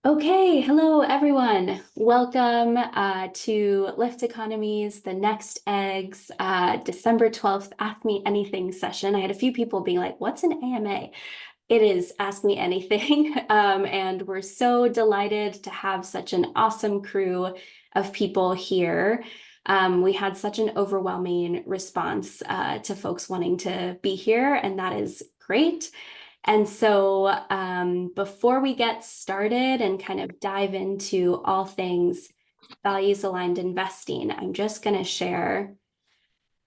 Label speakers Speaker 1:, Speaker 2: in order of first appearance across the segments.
Speaker 1: Okay, hello everyone. Welcome to Lift Economies, the Next Eggs, December 12th Ask Me Anything session. I had a few people being like, what's an AMA? It is Ask Me Anything. And we're so delighted to have such an awesome crew of people here. We had such an overwhelming response to folks wanting to be here, and that is great. And so before we get started and kind of dive into all things values aligned investing, I'm just going to share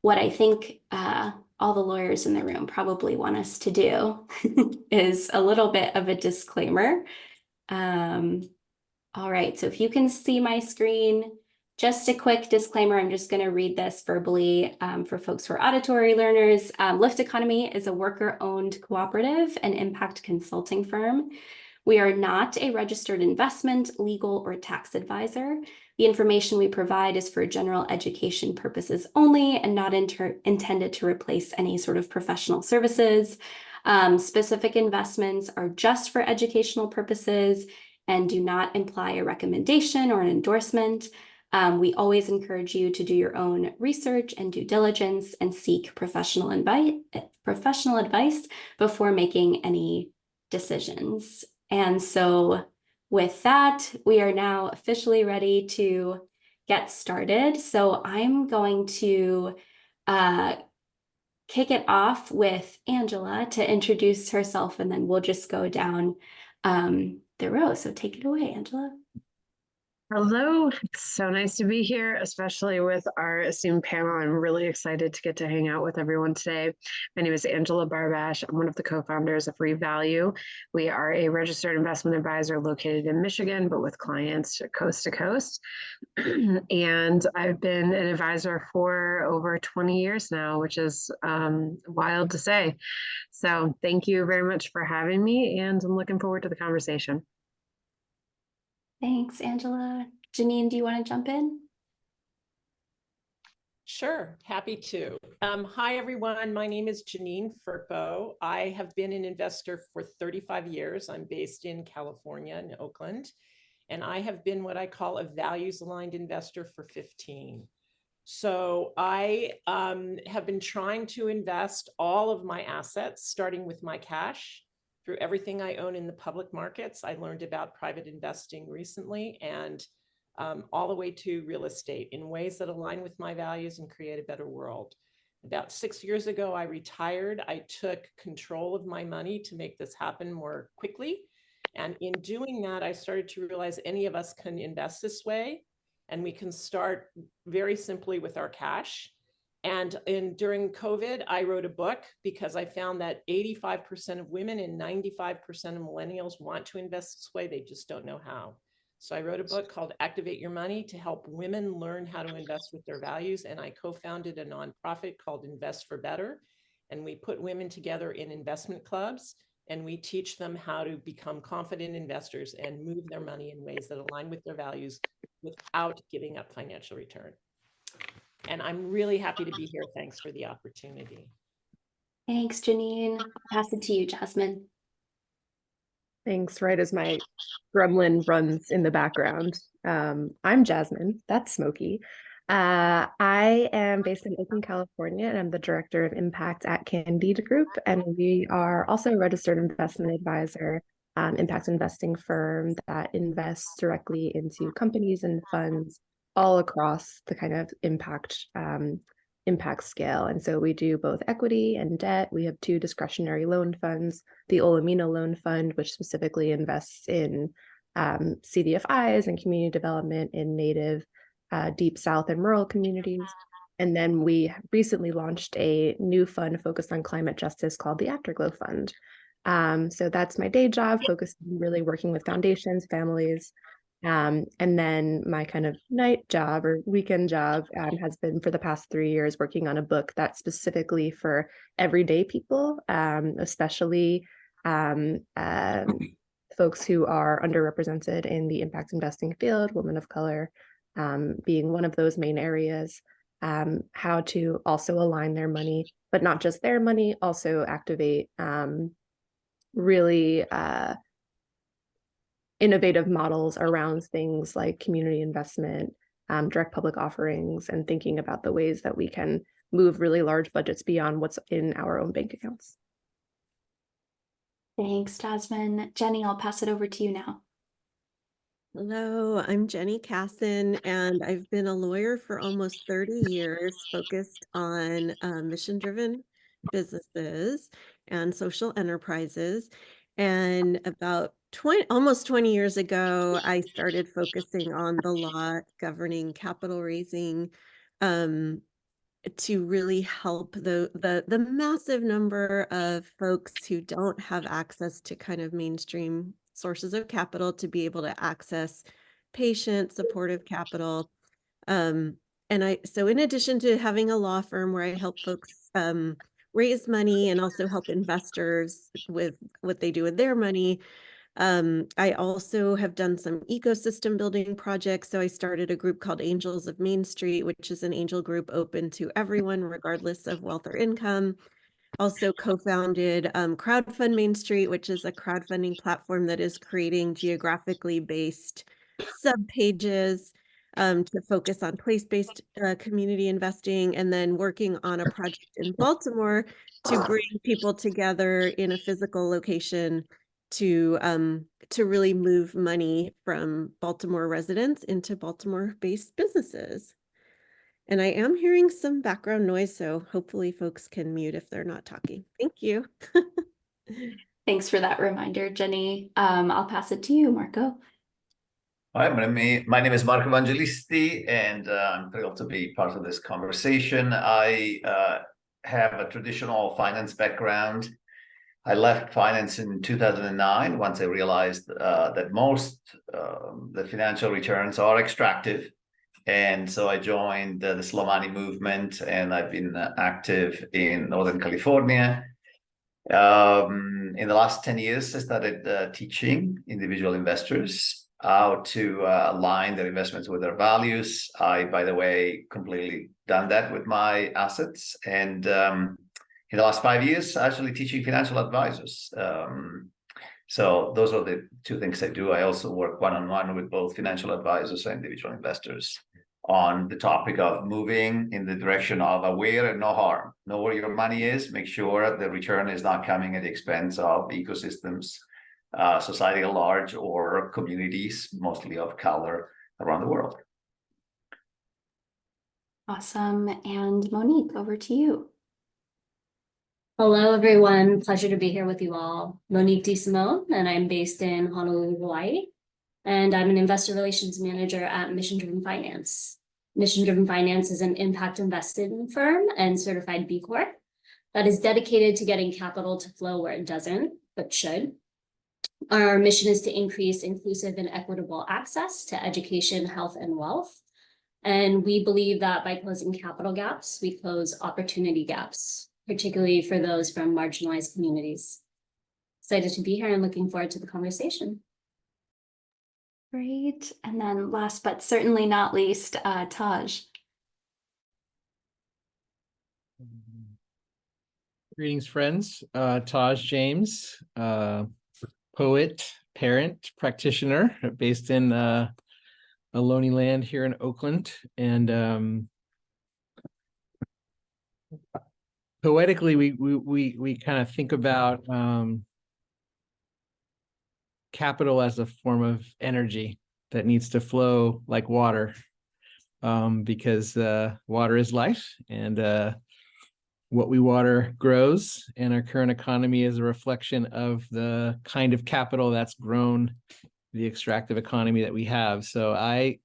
Speaker 1: what I think all the lawyers in the room probably want us to do is a little bit of a disclaimer. Um, all right, so if you can see my screen, just a quick disclaimer, I'm just going to read this verbally for folks who are auditory learners. Lift Economy is a worker-owned cooperative and impact consulting firm. We are not a registered investment, legal, or tax advisor. The information we provide is for general education purposes only and not intended to replace any sort of professional services. Specific investments are just for educational purposes and do not imply a recommendation or an endorsement. We always encourage you to do your own research and due diligence and seek professional advice before making any decisions. And so with that, we are now officially ready to get started. So I'm going to kick it off with Angela to introduce herself, and then we'll just go down the row. So take it away, Angela.
Speaker 2: Hello, it's so nice to be here, especially with our esteemed panel. I'm really excited to get to hang out with everyone today. My name is Angela Barbash. I'm one of the co-founders of Revalue. We are a registered investment advisor located in Michigan, but with clients coast to coast. And I've been an advisor for over 20 years now, which is wild to say. So thank you very much for having me, and I'm looking forward to the conversation.
Speaker 1: Thanks, Angela. Janine, do you want to jump in?
Speaker 3: Sure, happy to. Hi, everyone. My name is Janine Firpo. I have been an investor for 35 years. I'm based in California, in Oakland, and I have been what I call a values-aligned investor for 15. So I have been trying to invest all of my assets, starting with my cash, through everything I own in the public markets. I learned about private investing recently, and all the way to real estate in ways that align with my values and create a better world. About 6 years ago, I retired. I took control of my money to make this happen more quickly. And in doing that, I started to realize any of us can invest this way, and we can start very simply with our cash. And during COVID, I wrote a book because I found that 85% of women and 95% of millennials want to invest this way. They just don't know how. So I wrote a book called Activate Your Money to help women learn how to invest with their values. And I co-founded a nonprofit called Invest for Better. And we put women together in investment clubs, and we teach them how to become confident investors and move their money in ways that align with their values without giving up financial return. And I'm really happy to be here. Thanks for the opportunity.
Speaker 1: Thanks, Janine. I'll pass it to you, Jasmine.
Speaker 4: Thanks. Right as my gremlin runs in the background. I'm Jasmine. That's Smokey. I am based in Oakland, California, and I'm the director of impact at Candide Group. And we are also a registered investment advisor, impact investing firm that invests directly into companies and funds all across the kind of impact scale. And so we do both equity and debt. We have 2 discretionary loan funds, the Olamina Loan Fund, which specifically invests in CDFIs and community development in native, deep South and rural communities. And then we recently launched a new fund focused on climate justice called the Afterglow Fund. So that's my day job, focused on really working with foundations, families. And then my kind of night job or weekend job has been for the past 3 years working on a book that's specifically for everyday people, especially folks who are underrepresented in the impact investing field, women of color being one of those main areas, how to also align their money, but not just their money, also activate really innovative models around things like community investment, direct public offerings, and thinking about the ways that we can move really large budgets beyond what's in our own bank accounts.
Speaker 1: Thanks, Jasmine. Jenny, I'll pass it over to you now.
Speaker 5: Hello, I'm Jenny Kassan, and I've been a lawyer for almost 30 years, focused on mission-driven businesses and social enterprises. And about almost 20 years ago, I started focusing on the law governing capital raising to really help the massive number of folks who don't have access to kind of mainstream sources of capital to be able to access patient supportive capital. So in addition to having a law firm where I help folks raise money and also help investors with what they do with their money, I also have done some ecosystem building projects. So I started a group called Angels of Main Street, which is an angel group open to everyone, regardless of wealth or income. Also co-founded Crowdfund Main Street, which is a crowdfunding platform that is creating geographically based subpages to focus on place-based community investing, and then working on a project in Baltimore to bring people together in a physical location to really move money from Baltimore residents into Baltimore-based businesses. And I am hearing some background noise, so hopefully folks can mute if they're not talking. Thank you.
Speaker 1: Thanks for that reminder, Jenny. I'll pass it to you, Marco.
Speaker 6: Hi, my name is Marco Vangelisti, and I'm thrilled to be part of this conversation. I have a traditional finance background. I left finance in 2009 once I realized that most the financial returns are extractive. And so I joined the slow money movement, and I've been active in Northern California. In the last 10 years, I started teaching individual investors how to align their investments with their values. I, by the way, completely done that with my assets. And in the last 5 years, actually teaching financial advisors. So those are the two things I do. I also work one-on-one with both financial advisors and individual investors on the topic of moving in the direction of aware and no harm. Know where your money is, make sure the return is not coming at the expense of ecosystems, society at large, or communities, mostly of color, around the world.
Speaker 1: Awesome. And Monique, over to you.
Speaker 7: Hello, everyone. Pleasure to be here with you all. Monique DeSimone, and I'm based in Honolulu, Hawaii. And I'm an investor relations manager at Mission Driven Finance. Mission Driven Finance is an impact investing firm and certified B Corp that is dedicated to getting capital to flow where it doesn't, but should. Our mission is to increase inclusive and equitable access to education, health, and wealth. And we believe that by closing capital gaps, we close opportunity gaps, particularly for those from marginalized communities. Excited to be here and looking forward to the conversation.
Speaker 1: Great. And then last but certainly not least, Taj.
Speaker 8: Greetings, friends. Taj James, poet, parent, practitioner based in Ohlone land here in Oakland. And poetically, we kind of think about capital as a form of energy that needs to flow like water, because water is life, and what we water grows, and our current economy is a reflection of the kind of capital that's grown the extractive economy that we have. So I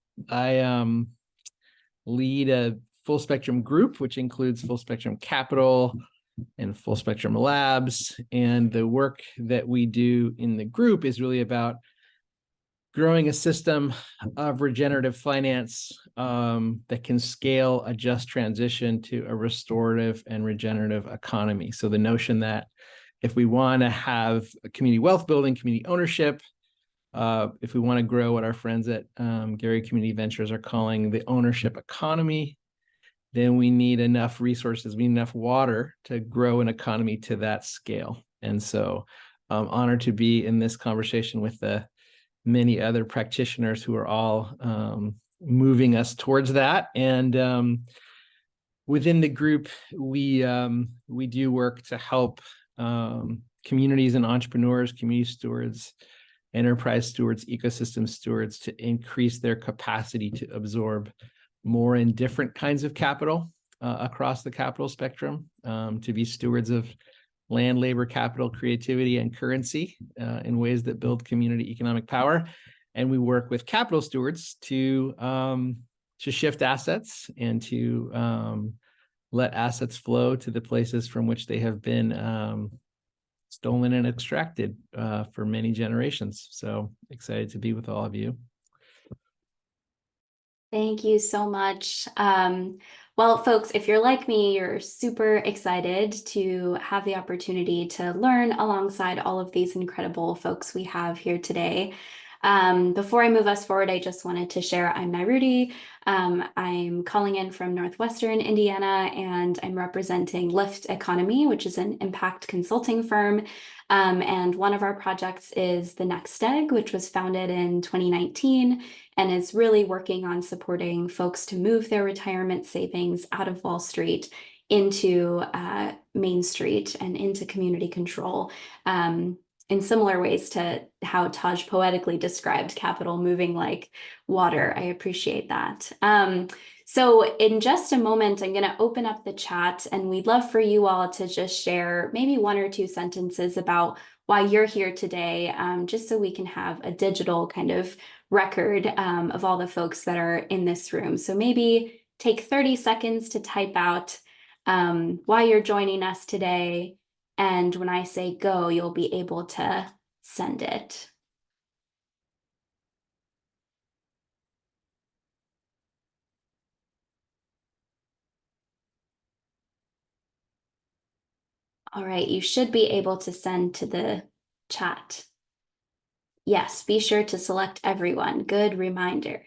Speaker 8: lead a full spectrum group, which includes Full Spectrum Capital and Full Spectrum Labs. And the work that we do in the group is really about growing a system of regenerative finance that can scale a just transition to a restorative and regenerative economy. So the notion that if we want to have a community wealth building, community ownership, if we want to grow what our friends at Gary Community Ventures are calling the ownership economy, then we need enough resources, we need enough water to grow an economy to that scale. And so I'm honored to be in this conversation with the many other practitioners who are all moving us towards that. And within the group, we do work to help communities and entrepreneurs, community stewards, enterprise stewards, ecosystem stewards to increase their capacity to absorb more and different kinds of capital across the capital spectrum, to be stewards of land, labor, capital, creativity, and currency in ways that build community economic power. And we work with capital stewards to shift assets and to let assets flow to the places from which they have been stolen and extracted for many generations. So excited to be with all of you.
Speaker 1: Thank you so much. Well, folks, if you're like me, you're super excited to have the opportunity to learn alongside all of these incredible folks we have here today. Before I move us forward, I just wanted to share I'm Rhudy. I'm calling in from Northwestern Indiana, and I'm representing Lift Economy, which is an impact consulting firm. And one of our projects is the Next Egg, which was founded in 2019 and is really working on supporting folks to move their retirement savings out of Wall Street into Main Street and into community control. In similar ways to how Taj poetically described capital moving like water. I appreciate that. So in just a moment, I'm going to open up the chat, and we'd love for you all to just share maybe 1 or 2 sentences about why you're here today, just so we can have a digital kind of record of all the folks that are in this room. So maybe take 30 seconds to type out why you're joining us today. And when I say go, you'll be able to send it. All right, you should be able to send to the chat. Yes, be sure to select everyone. Good reminder.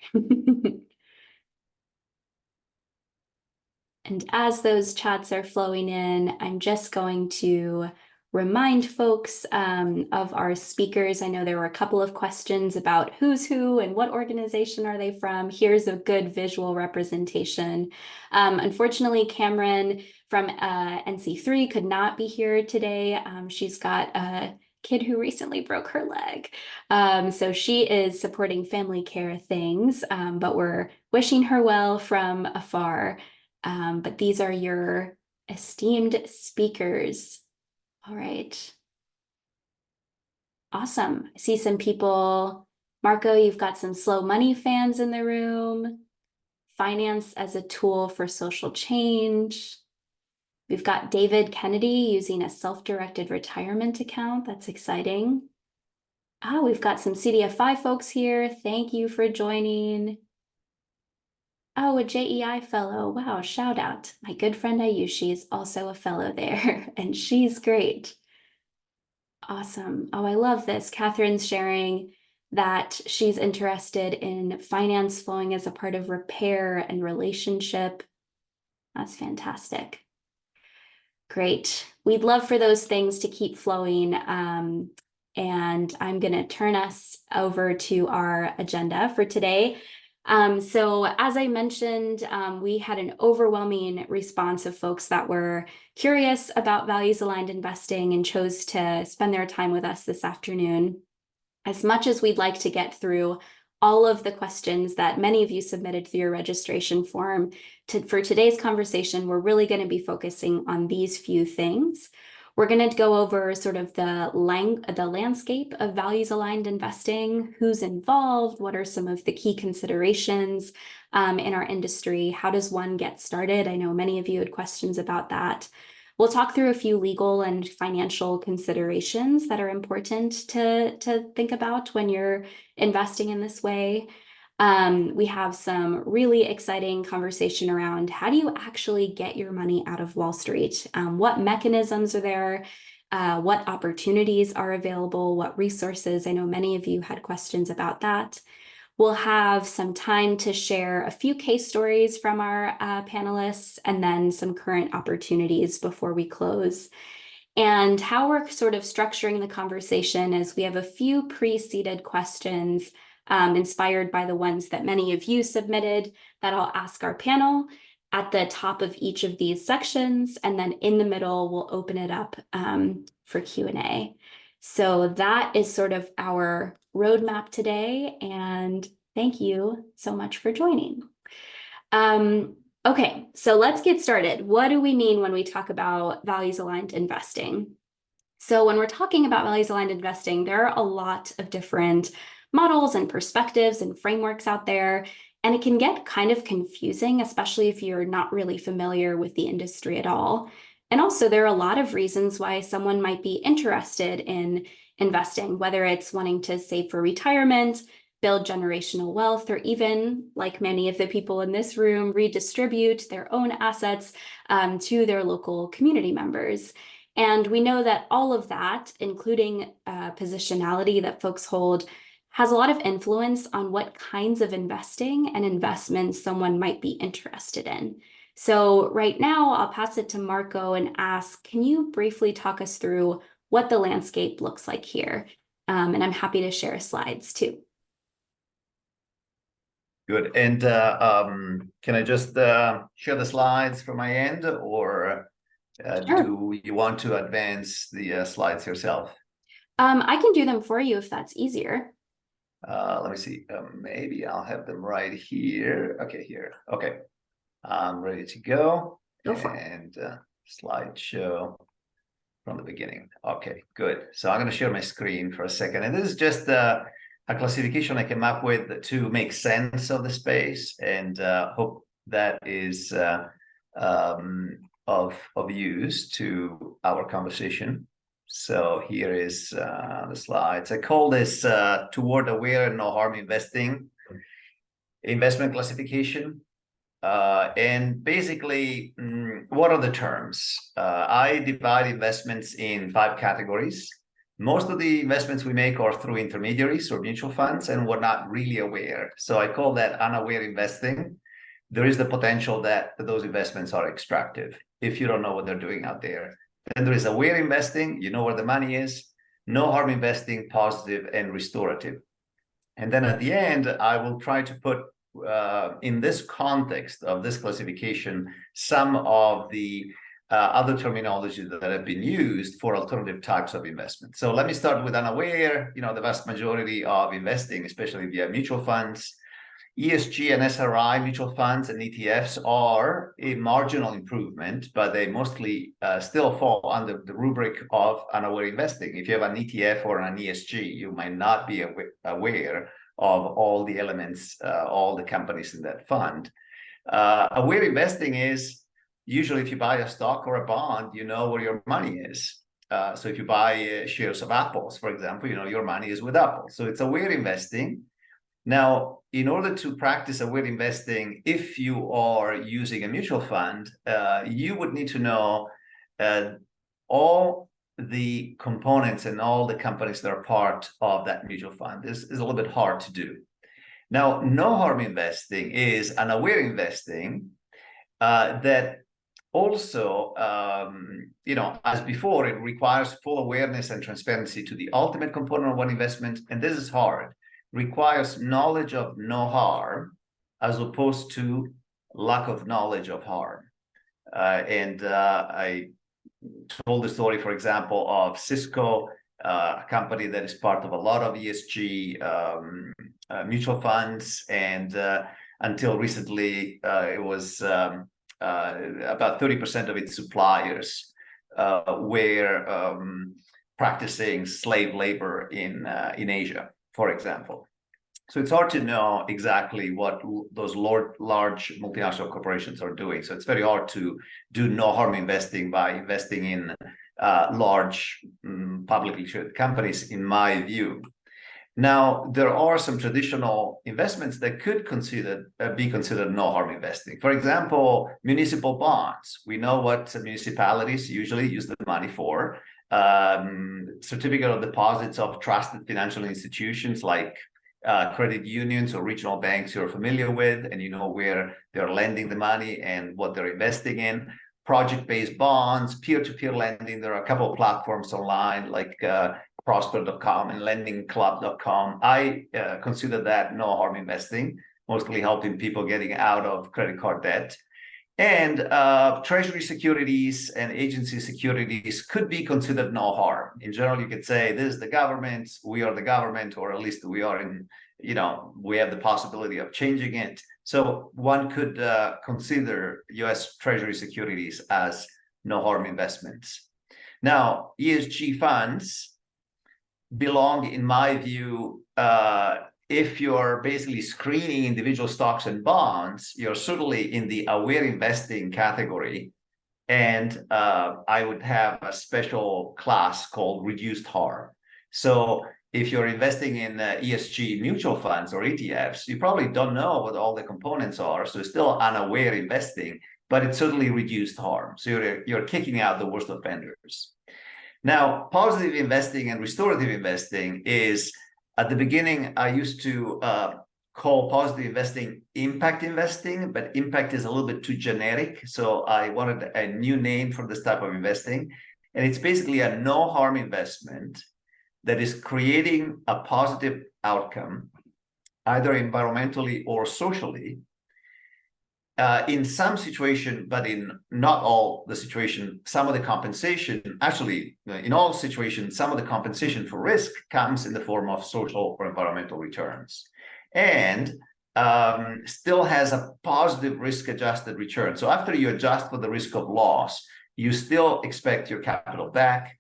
Speaker 1: And as those chats are flowing in, I'm just going to remind folks of our speakers. I know there were a couple of questions about who's who and what organization are they from. Here's a good visual representation. Unfortunately, Cameron from NC3 could not be here today. She's got a kid who recently broke her leg. So she is supporting family care things, but we're wishing her well from afar. But these are your esteemed speakers. All right. Awesome. I see some people. Marco, you've got some slow money fans in the room. Finance as a tool for social change. We've got David Kennedy using a self-directed retirement account. That's exciting. Oh, we've got some CDF5 folks here. Thank you for joining. Oh, a JEI fellow. Wow, shout out. My good friend Ayushi is also a fellow there, and she's great. Awesome. Oh, I love this. Catherine's sharing that she's interested in finance flowing as a part of repair and relationship. That's fantastic. Great. We'd love for those things to keep flowing. And I'm going to turn us over to our agenda for today. So as I mentioned, we had an overwhelming response of folks that were curious about values-aligned investing and chose to spend their time with us this afternoon. As much as we'd like to get through all of the questions that many of you submitted through your registration form, for today's conversation, we're really going to be focusing on these few things. We're going to go over sort of the landscape of values-aligned investing, who's involved, what are some of the key considerations in our industry, how does one get started? I know many of you had questions about that. We'll talk through a few legal and financial considerations that are important to think about when you're investing in this way. We have some really exciting conversation around how do you actually get your money out of Wall Street? What mechanisms are there? What opportunities are available? What resources? I know many of you had questions about that. We'll have some time to share a few case stories from our panelists and then some current opportunities before we close. And how we're sort of structuring the conversation is we have a few pre-seeded questions inspired by the ones that many of you submitted that I'll ask our panel at the top of each of these sections. And then in the middle, we'll open it up for Q&A. So that is sort of our roadmap today. And thank you so much for joining. Okay, so let's get started. What do we mean when we talk about values-aligned investing? So when we're talking about values-aligned investing, there are a lot of different models and perspectives and frameworks out there, and it can get kind of confusing, especially if you're not really familiar with the industry at all. And also, there are a lot of reasons why someone might be interested in investing, whether it's wanting to save for retirement, build generational wealth, or even, like many of the people in this room, redistribute their own assets to their local community members. And we know that all of that, including positionality that folks hold, has a lot of influence on what kinds of investing and investments someone might be interested in. So right now, I'll pass it to Marco and ask, can you briefly talk us through what the landscape looks like here? And I'm happy to share slides too.
Speaker 6: Good. And can I just share the slides from my end, or
Speaker 1: Sure.
Speaker 6: do you want to advance the slides yourself?
Speaker 1: I can do them for you if that's easier.
Speaker 6: Let me see. Maybe I'll have them right here. Okay, here. Okay. I'm ready to go.
Speaker 1: Go for it.
Speaker 6: And slideshow from the beginning. Okay, good. So I'm going to share my screen for a second. And this is just a classification I came up with to make sense of the space, and hope that is of use to our conversation. So here is the slides. I call this Toward Aware and No Harm Investing investment classification. And basically, what are the terms? I divide investments in 5 categories. Most of the investments we make are through intermediaries or mutual funds, and we're not really aware. So I call that unaware investing. There is the potential that those investments are extractive if you don't know what they're doing out there. Then there is aware investing, you know where the money is. No harm investing, positive and restorative. And then at the end, I will try to put in this context of this classification some of the other terminology that have been used for alternative types of investment. So let me start with unaware. You know, the vast majority of investing, especially via mutual funds, ESG and SRI mutual funds and ETFs are a marginal improvement, but they mostly still fall under the rubric of unaware investing. If you have an ETF or an ESG, you might not be aware of all the elements, all the companies in that fund. Aware investing is usually if you buy a stock or a bond, you know where your money is. So if you buy shares of Apples, for example, you know your money is with Apple. So it's aware investing. Now, in order to practice aware investing, if you are using a mutual fund, you would need to know all the components and all the companies that are part of that mutual fund. This is a little bit hard to do. Now, no harm investing is an aware investing that also, you know, as before, it requires full awareness and transparency to the ultimate component of one investment, and this is hard. Requires knowledge of no harm as opposed to lack of knowledge of harm. I told the story, for example, of Cisco, a company that is part of a lot of ESG mutual funds, and until recently, it was about 30% of its suppliers were practicing slave labor in Asia, for example. So it's hard to know exactly what those large multinational corporations are doing. So it's very hard to do no harm investing by investing in large publicly traded companies, in my view. Now, there are some traditional investments that could be considered no harm investing. For example, municipal bonds. We know what municipalities usually use the money for. Certificate of deposits of trusted financial institutions like credit unions or regional banks you're familiar with, and you know where they're lending the money and what they're investing in. project-based bonds, peer-to-peer lending. There are a couple of platforms online like prosper.com and lendingclub.com. I consider that no harm investing, mostly helping people getting out of credit card debt. And treasury securities and agency securities could be considered no harm. In general, you could say this is the government, we are the government, or at least we are in, we have the possibility of changing it. So one could consider US Treasury securities as no harm investments. Now, ESG funds belong, in my view, if you're basically screening individual stocks and bonds, you're certainly in the aware investing category. And I would have a special class called reduced harm. So if you're investing in ESG mutual funds or ETFs, you probably don't know what all the components are. So it's still unaware investing, but it's certainly reduced harm. So you're kicking out the worst offenders. Now, positive investing and restorative investing is, at the beginning, I used to call positive investing impact investing, but impact is a little bit too generic. So I wanted a new name for this type of investing. And it's basically a no harm investment that is creating a positive outcome, either environmentally or socially, in some situation, but in not all the situation. Some of the compensation, actually, in all situations, some of the compensation for risk comes in the form of social or environmental returns, and still has a positive risk-adjusted return. So after you adjust for the risk of loss, you still expect your capital back.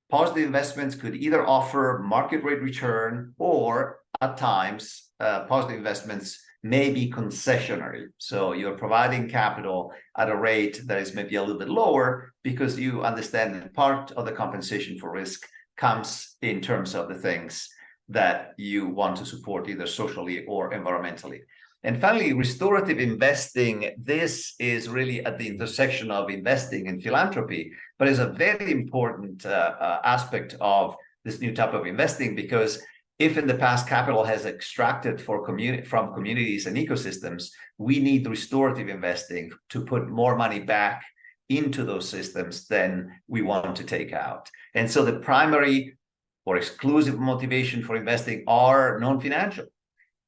Speaker 6: Positive investments could either offer market rate return, or at times, positive investments may be concessionary. So you're providing capital at a rate that is maybe a little bit lower because you understand that part of the compensation for risk comes in terms of the things that you want to support either socially or environmentally. And finally, restorative investing. This is really at the intersection of investing and philanthropy, but is a very important aspect of this new type of investing, because if in the past capital has extracted from communities and ecosystems, we need restorative investing to put more money back into those systems than we want to take out. And so the primary or exclusive motivation for investing are non-financial.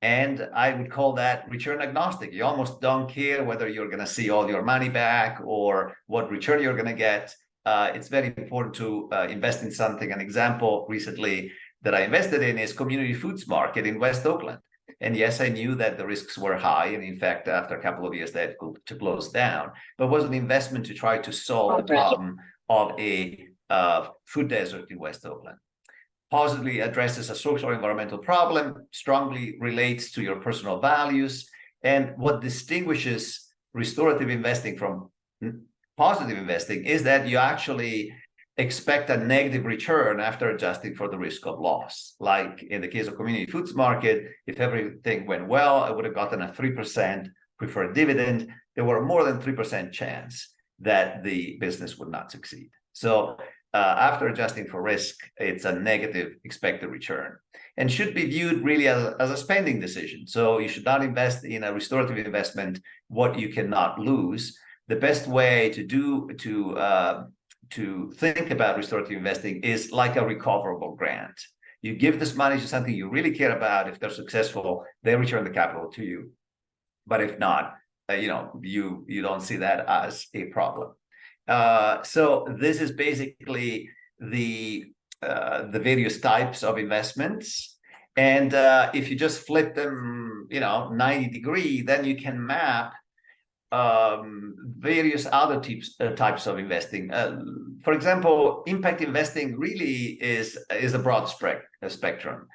Speaker 6: And I would call that return agnostic. You almost don't care whether you're going to see all your money back or what return you're going to get. It's very important to invest in something. An example recently that I invested in is Community Foods Market in West Oakland. And yes, I knew that the risks were high. And in fact, after a couple of years, they had to close down. But it was an investment to try to solve the problem of a food desert in West Oakland. Positively addresses a social or environmental problem, strongly relates to your personal values. And what distinguishes restorative investing from positive investing is that you actually expect a negative return after adjusting for the risk of loss. Like in the case of Community Foods Market, if everything went well, I would have gotten a 3% preferred dividend. There were more than 3% chance that the business would not succeed. So after adjusting for risk, it's a negative expected return, and should be viewed really as a spending decision. So you should not invest in a restorative investment what you cannot lose. The best way to think about restorative investing is like a recoverable grant. You give this money to something you really care about. If they're successful, they return the capital to you. But if not, you don't see that as a problem. So this is basically the various types of investments. And if you just flip them, 90 degree, then you can map various other types of investing. For example, impact investing really is a broad spectrum.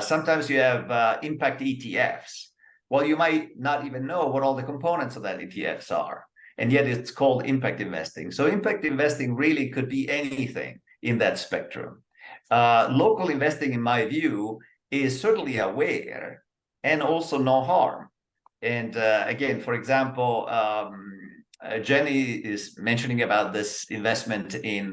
Speaker 6: Sometimes you have impact ETFs. Well, you might not even know what all the components of that ETFs are, and yet it's called impact investing. So impact investing really could be anything in that spectrum. Local investing, in my view, is certainly aware and also no harm. And again, for example, Jenny is mentioning about this investment in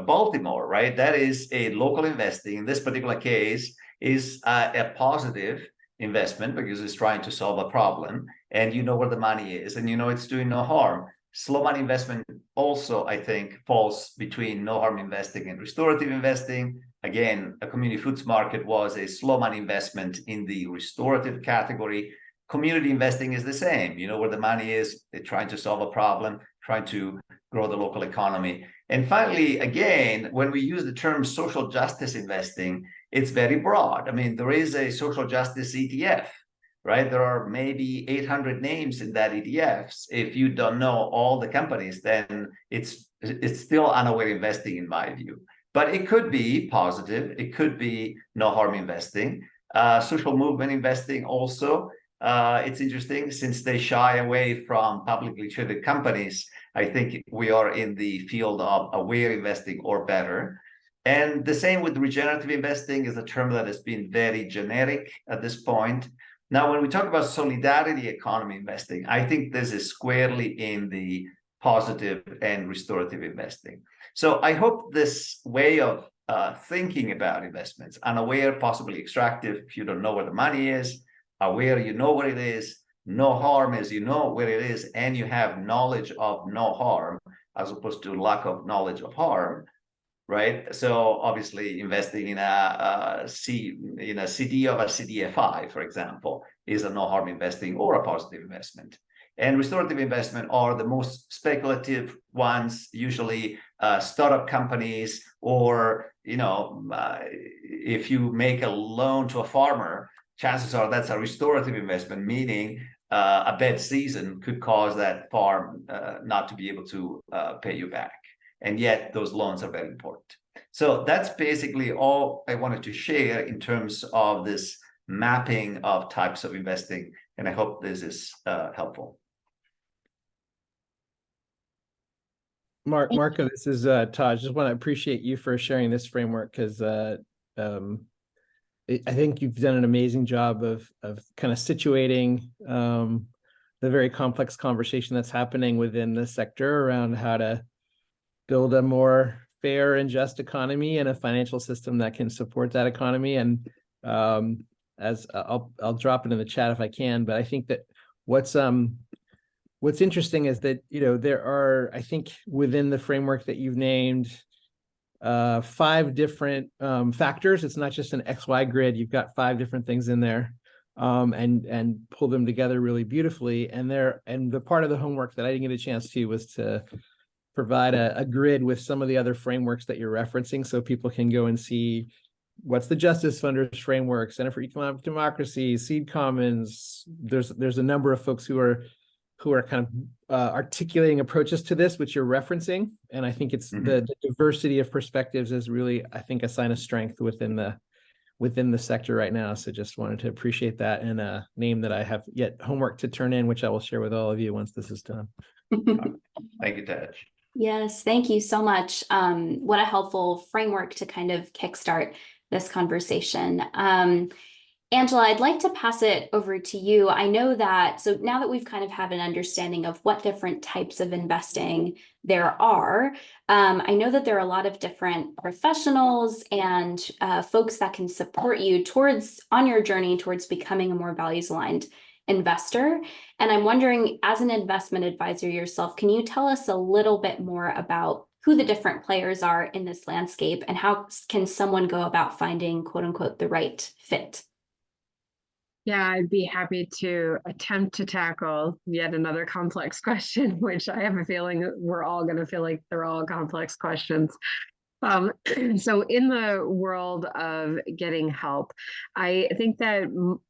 Speaker 6: Baltimore, right? That is a local investing. In this particular case, is a positive investment because it's trying to solve a problem. and you know where the money is, and you know it's doing no harm. Slow money investment also, I think, falls between no harm investing and restorative investing. Again, a community foods market was a slow money investment in the restorative category. Community investing is the same. You know where the money is. They're trying to solve a problem, trying to grow the local economy. And finally, again, when we use the term social justice investing, it's very broad. I mean, there is a social justice ETF, right? There are maybe 800 names in that ETFs. If you don't know all the companies, then it's still unaware investing, in my view. But it could be positive. It could be no harm investing. Social movement investing also. It's interesting, since they shy away from publicly traded companies. I think we are in the field of aware investing or better. And the same with regenerative investing, is a term that has been very generic at this point. Now, when we talk about solidarity economy investing, I think this is squarely in the positive and restorative investing. So I hope this way of thinking about investments, unaware, possibly extractive, if you don't know where the money is, aware, you know where it is, no harm is you know where it is, and you have knowledge of no harm, as opposed to lack of knowledge of harm, right? So obviously investing in a CD of a CDFI, for example, is a no harm investing or a positive investment. And restorative investment are the most speculative ones, usually startup companies, or if you make a loan to a farmer, chances are that's a restorative investment, meaning a bad season could cause that farm not to be able to pay you back. And yet those loans are very important. So that's basically all I wanted to share in terms of this mapping of types of investing. And I hope this is helpful.
Speaker 8: Marco, this is Taj. Just want to appreciate you for sharing this framework, because I think you've done an amazing job of kind of situating the very complex conversation that's happening within the sector around how to build a more fair and just economy and a financial system that can support that economy. And as I'll drop it in the chat if I can, but I think that what's interesting is that there are, I think, within the framework that you've named, 5 different factors. It's not just an XY grid. You've got 5 different things in there, and pull them together really beautifully. And the part of the homework that I didn't get a chance to was to provide a grid with some of the other frameworks that you're referencing, so people can go and see what's the Justice Funders framework, Center for Economic Democracy, Seed Commons. There's a number of folks who are kind of articulating approaches to this, which you're referencing. And I think it's the diversity of perspectives is really, I think, a sign of strength within the sector right now. So just wanted to appreciate that, and a name that I have yet homework to turn in, which I will share with all of you once this is done.
Speaker 6: Thank you, Taj.
Speaker 1: Yes, thank you so much. What a helpful framework to kind of kickstart this conversation. Angela, I'd like to pass it over to you. I know that, so now that we've kind of had an understanding of what different types of investing there are, I know that there are a lot of different professionals and folks that can support you on your journey towards becoming a more values-aligned investor. And I'm wondering, as an investment advisor yourself, can you tell us a little bit more about who the different players are in this landscape, and how can someone go about finding, quote unquote, the right fit?
Speaker 2: Yeah, I'd be happy to attempt to tackle yet another complex question, which I have a feeling we're all going to feel like they're all complex questions. So in the world of getting help, I think that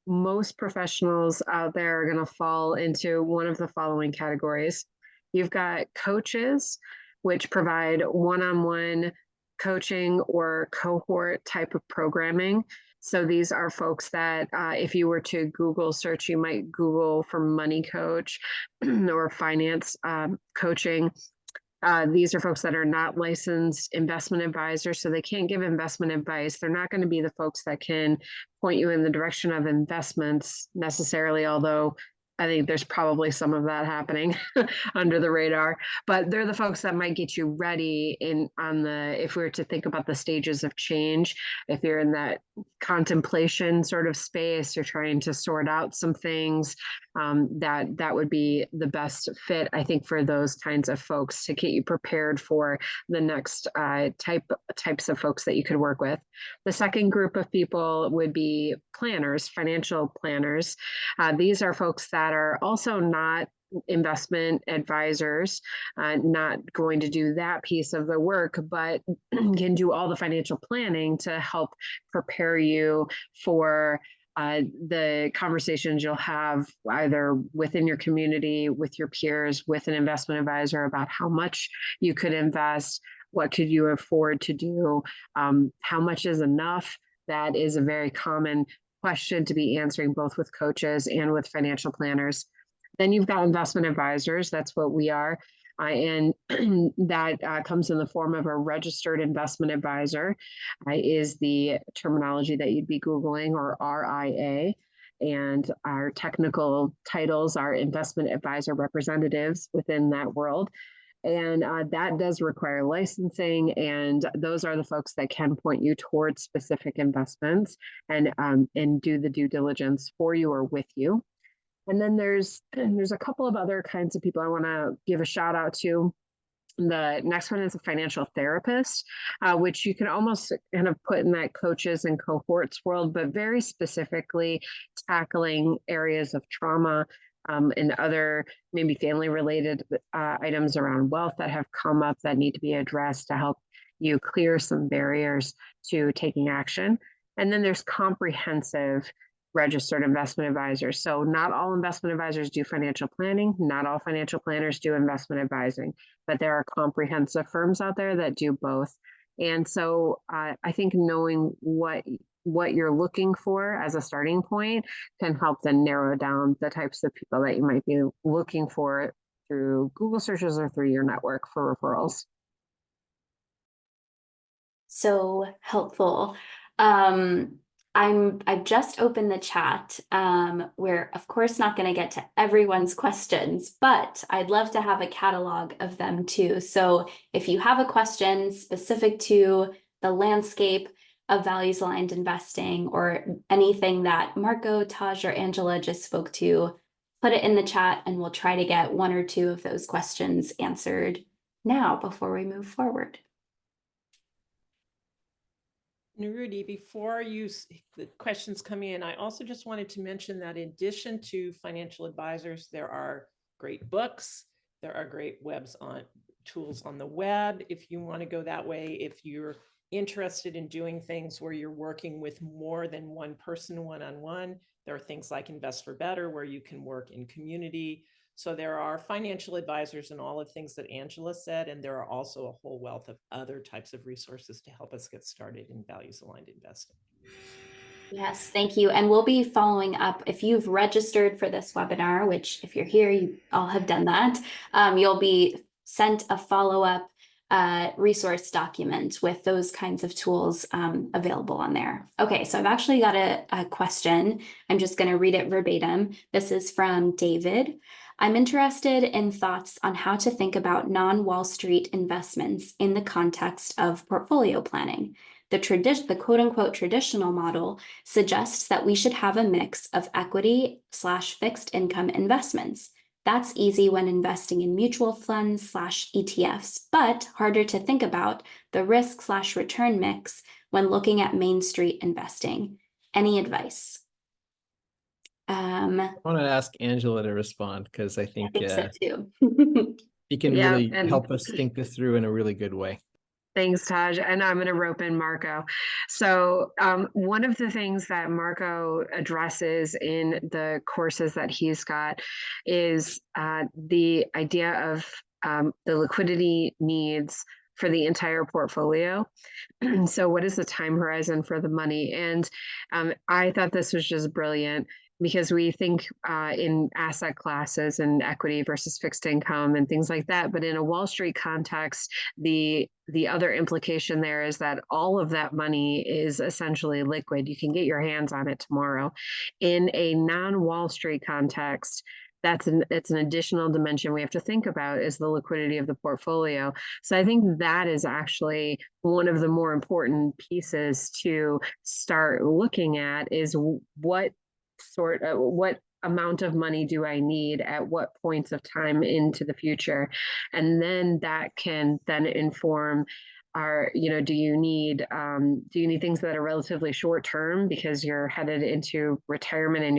Speaker 2: most professionals out there are going to fall into one of the following categories. You've got coaches, which provide one-on-one coaching or cohort type of programming. So these are folks that if you were to Google search, you might Google for money coach or finance coaching. These are folks that are not licensed investment advisors, so they can't give investment advice. They're not going to be the folks that can point you in the direction of investments necessarily, although I think there's probably some of that happening under the radar, but they're the folks that might get you ready if we were to think about the stages of change, if you're in that contemplation sort of space, you're trying to sort out some things, that would be the best fit, I think, for those kinds of folks to get you prepared for the next types of folks that you could work with. The second group of people would be planners, financial planners. These are folks that are also not investment advisors, not going to do that piece of the work, but can do all the financial planning to help prepare you for the conversations you'll have either within your community, with your peers, with an investment advisor about how much you could invest, what could you afford to do, how much is enough. That is a very common question to be answering both with coaches and with financial planners. Then you've got investment advisors. That's what we are. And that comes in the form of a registered investment advisor, is the terminology that you'd be Googling, or RIA. And our technical titles are investment advisor representatives within that world. And that does require licensing, and those are the folks that can point you towards specific investments and do the due diligence for you or with you. And then there's a couple of other kinds of people I want to give a shout out to. The next one is a financial therapist, which you can almost kind of put in that coaches and cohorts world, but very specifically tackling areas of trauma and other maybe family related items around wealth that have come up that need to be addressed to help you clear some barriers to taking action. And then there's comprehensive registered investment advisors. So not all investment advisors do financial planning, not all financial planners do investment advising, but there are comprehensive firms out there that do both. And so I think knowing what you're looking for as a starting point can help then narrow down the types of people that you might be looking for through Google searches or through your network for referrals.
Speaker 1: So helpful. I've just opened the chat. We're of course not going to get to everyone's questions, but I'd love to have a catalog of them too. So if you have a question specific to the landscape of values aligned investing or anything that Marco, Taj, or Angela just spoke to, put it in the chat and we'll try to get one or two of those questions answered now before we move forward.
Speaker 3: Rhudy, before the questions come in, I also just wanted to mention that in addition to financial advisors, there are great books, there are great tools on the web. If you want to go that way, if you're interested in doing things where you're working with more than one person one-on-one, there are things like Invest for Better where you can work in community. So there are financial advisors and all of the things that Angela said, and there are also a whole wealth of other types of resources to help us get started in values-aligned investing.
Speaker 1: Yes, thank you. And we'll be following up. If you've registered for this webinar, which if you're here, you all have done that, you'll be sent a follow-up resource document with those kinds of tools available on there. Okay, so I've actually got a question. I'm just going to read it verbatim. This is from David. I'm interested in thoughts on how to think about non-Wall Street investments in the context of portfolio planning. The quote-unquote traditional model suggests that we should have a mix of equity/fixed income investments. That's easy when investing in mutual funds/ETFs, but harder to think about the risk/return mix when looking at Main Street investing. Any advice?
Speaker 8: I want to ask Angela to respond because I think
Speaker 1: so too.
Speaker 8: she can really help us think this through in a really good way.
Speaker 2: Thanks, Taj. And I'm going to rope in Marco. So one of the things that Marco addresses in the courses that he's got is the idea of the liquidity needs for the entire portfolio. So what is the time horizon for the money? And I thought this was just brilliant because we think in asset classes and equity versus fixed income and things like that. But in a Wall Street context, the other implication there is that all of that money is essentially liquid. You can get your hands on it tomorrow. In a non-Wall Street context, it's an additional dimension we have to think about, is the liquidity of the portfolio. So I think that is actually one of the more important pieces to start looking at, is what amount of money do I need at what points of time into the future? And then that can then inform do you need things that are relatively short term because you're headed into retirement and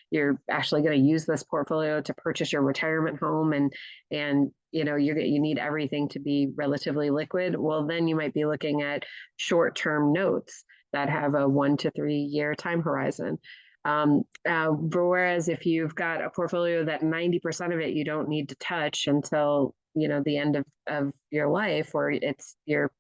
Speaker 2: you're actually going to use this portfolio to purchase your retirement home, and you need everything to be relatively liquid. Well, then you might be looking at short term notes that have a 1 to 3 year time horizon. Whereas if you've got a portfolio that 90% of it you don't need to touch until the end of your life, or you're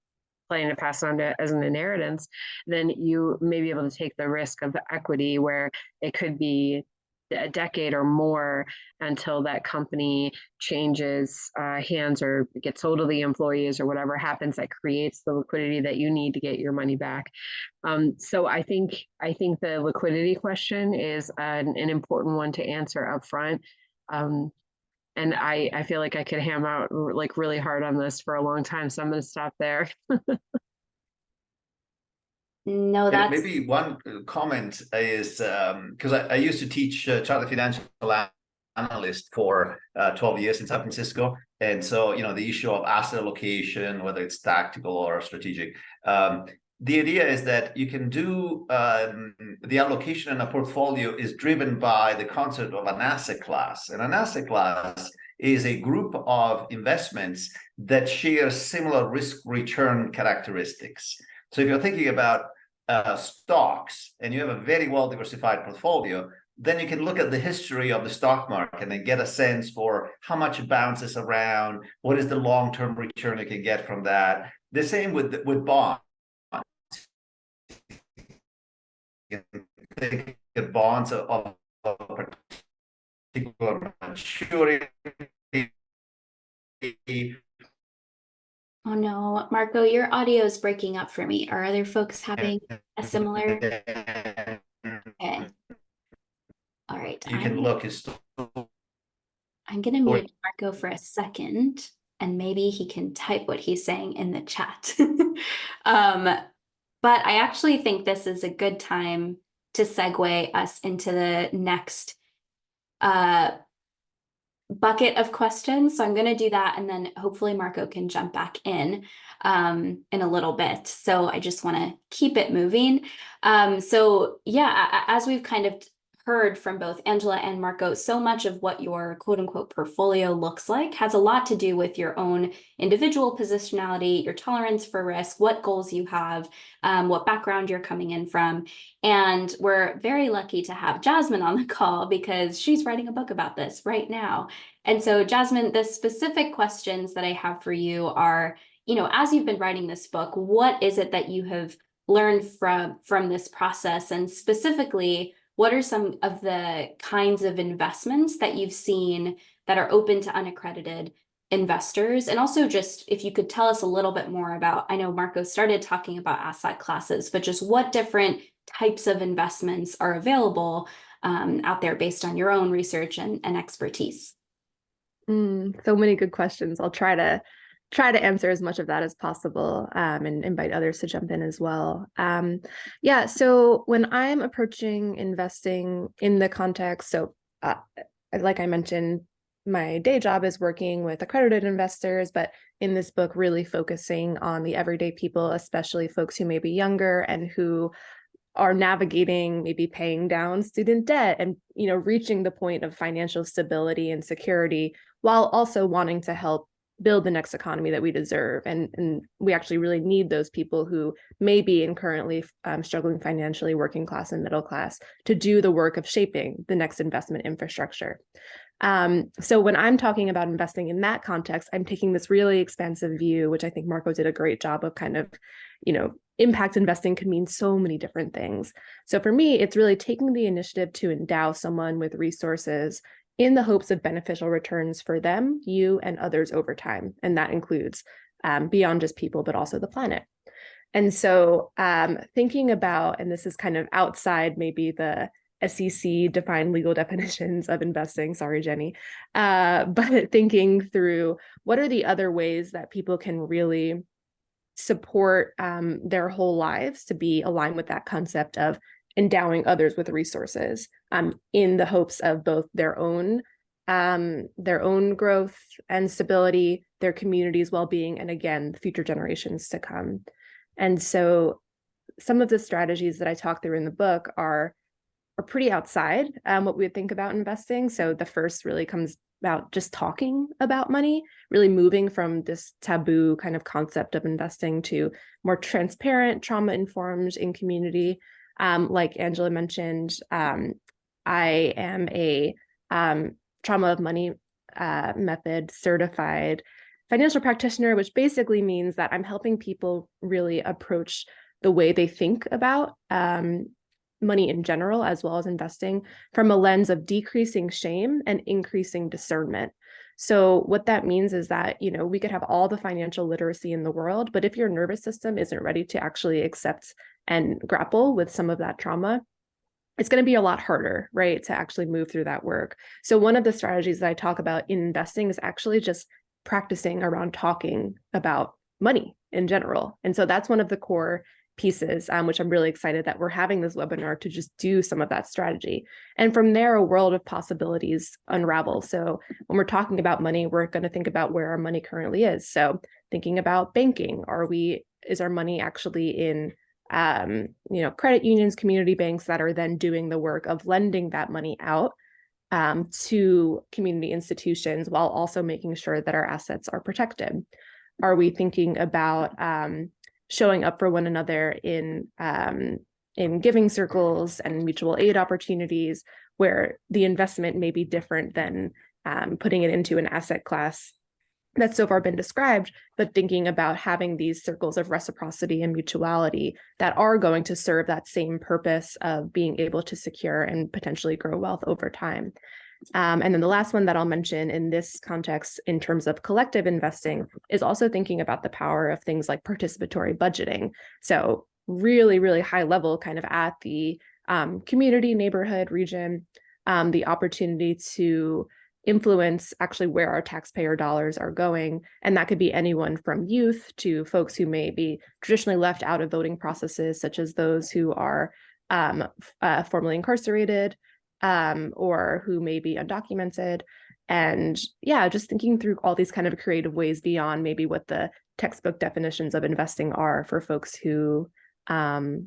Speaker 2: planning to pass on as an inheritance, then you may be able to take the risk of the equity, where it could be a decade or more until that company changes hands or gets sold to the employees, or whatever happens that creates the liquidity that you need to get your money back. So I think the liquidity question is an important one to answer up front. And I feel like I could ham out like really hard on this for a long time, so I'm going to stop there.
Speaker 1: No, that's
Speaker 6: maybe one comment is because I used to teach chartered financial analyst for 12 years in San Francisco, and so the issue of asset allocation, whether it's tactical or strategic. The idea is that you can do the allocation in a portfolio is driven by the concept of an asset class. And an asset class is a group of investments that share similar risk-return characteristics. So if you're thinking about stocks and you have a very well-diversified portfolio, then you can look at the history of the stock market and get a sense for how much it bounces around, what is the long-term return you can get from that. The same with bonds. You can think of bonds of a particular maturity.
Speaker 1: Oh no, Marco, your audio is breaking up for me. Are other folks having a similar? Okay. All right.
Speaker 6: You can look
Speaker 1: I'm gonna mute Marco for a second, and maybe he can type what he's saying in the chat. But I actually think this is a good time to segue us into the next bucket of questions. So I'm going to do that, and then hopefully Marco can jump back in a little bit. So I just want to keep it moving. So yeah, as we've kind of heard from both Angela and Marco, so much of what your quote unquote portfolio looks like has a lot to do with your own individual positionality, your tolerance for risk, what goals you have, what background you're coming in from. And we're very lucky to have Jasmine on the call because she's writing a book about this right now. And so Jasmine, the specific questions that I have for you are, as you've been writing this book, what is it that you have learned from this process? And specifically, what are some of the kinds of investments that you've seen that are open to unaccredited investors? And also just if you could tell us a little bit more about, I know Marco started talking about asset classes, but just what different types of investments are available out there based on your own research and expertise?
Speaker 4: So many good questions. I'll try to answer as much of that as possible, and invite others to jump in as well. Yeah, so when I'm approaching investing in the context, so like I mentioned, my day job is working with accredited investors, but in this book, really focusing on the everyday people, especially folks who may be younger and who are navigating maybe paying down student debt and reaching the point of financial stability and security, while also wanting to help build the next economy that we deserve. And we actually really need those people who may be in currently struggling financially, working class and middle class, to do the work of shaping the next investment infrastructure. So when I'm talking about investing in that context, I'm taking this really expansive view, which I think Marco did a great job of kind of, impact investing can mean so many different things. So for me, it's really taking the initiative to endow someone with resources in the hopes of beneficial returns for them, you, and others over time. And that includes beyond just people, but also the planet. And so thinking about, and this is kind of outside maybe the SEC defined legal definitions of investing. Sorry, Jenny. But thinking through what are the other ways that people can really support their whole lives to be aligned with that concept of endowing others with resources in the hopes of both their own growth and stability, their community's well-being, and again, future generations to come. And so some of the strategies that I talk through in the book are pretty outside what we would think about investing. So the first really comes about just talking about money, really moving from this taboo kind of concept of investing to more transparent, trauma-informed in community. Like Angela mentioned, I am a trauma of money method certified financial practitioner, which basically means that I'm helping people really approach the way they think about money in general, as well as investing, from a lens of decreasing shame and increasing discernment. So what that means is that, you know, we could have all the financial literacy in the world, but if your nervous system isn't ready to actually accept and grapple with some of that trauma, it's going to be a lot harder, right, to actually move through that work. So one of the strategies that I talk about in investing is actually just practicing around talking about money in general. And so that's one of the core pieces, which I'm really excited that we're having this webinar to just do some of that strategy. And from there, a world of possibilities unravel. So when we're talking about money, we're going to think about where our money currently is. So thinking about banking, is our money actually in credit unions, community banks that are then doing the work of lending that money out to community institutions while also making sure that our assets are protected? Are we thinking about showing up for one another in giving circles and mutual aid opportunities where the investment may be different than putting it into an asset class that's so far been described, but thinking about having these circles of reciprocity and mutuality that are going to serve that same purpose of being able to secure and potentially grow wealth over time. And then the last one that I'll mention in this context, in terms of collective investing, is also thinking about the power of things like participatory budgeting. So really, really high level, kind of at the community, neighborhood, region, the opportunity to influence actually where our taxpayer dollars are going. And that could be anyone from youth to folks who may be traditionally left out of voting processes, such as those who are formerly incarcerated, or who may be undocumented. And yeah, just thinking through all these kind of creative ways beyond maybe what the textbook definitions of investing are for folks who have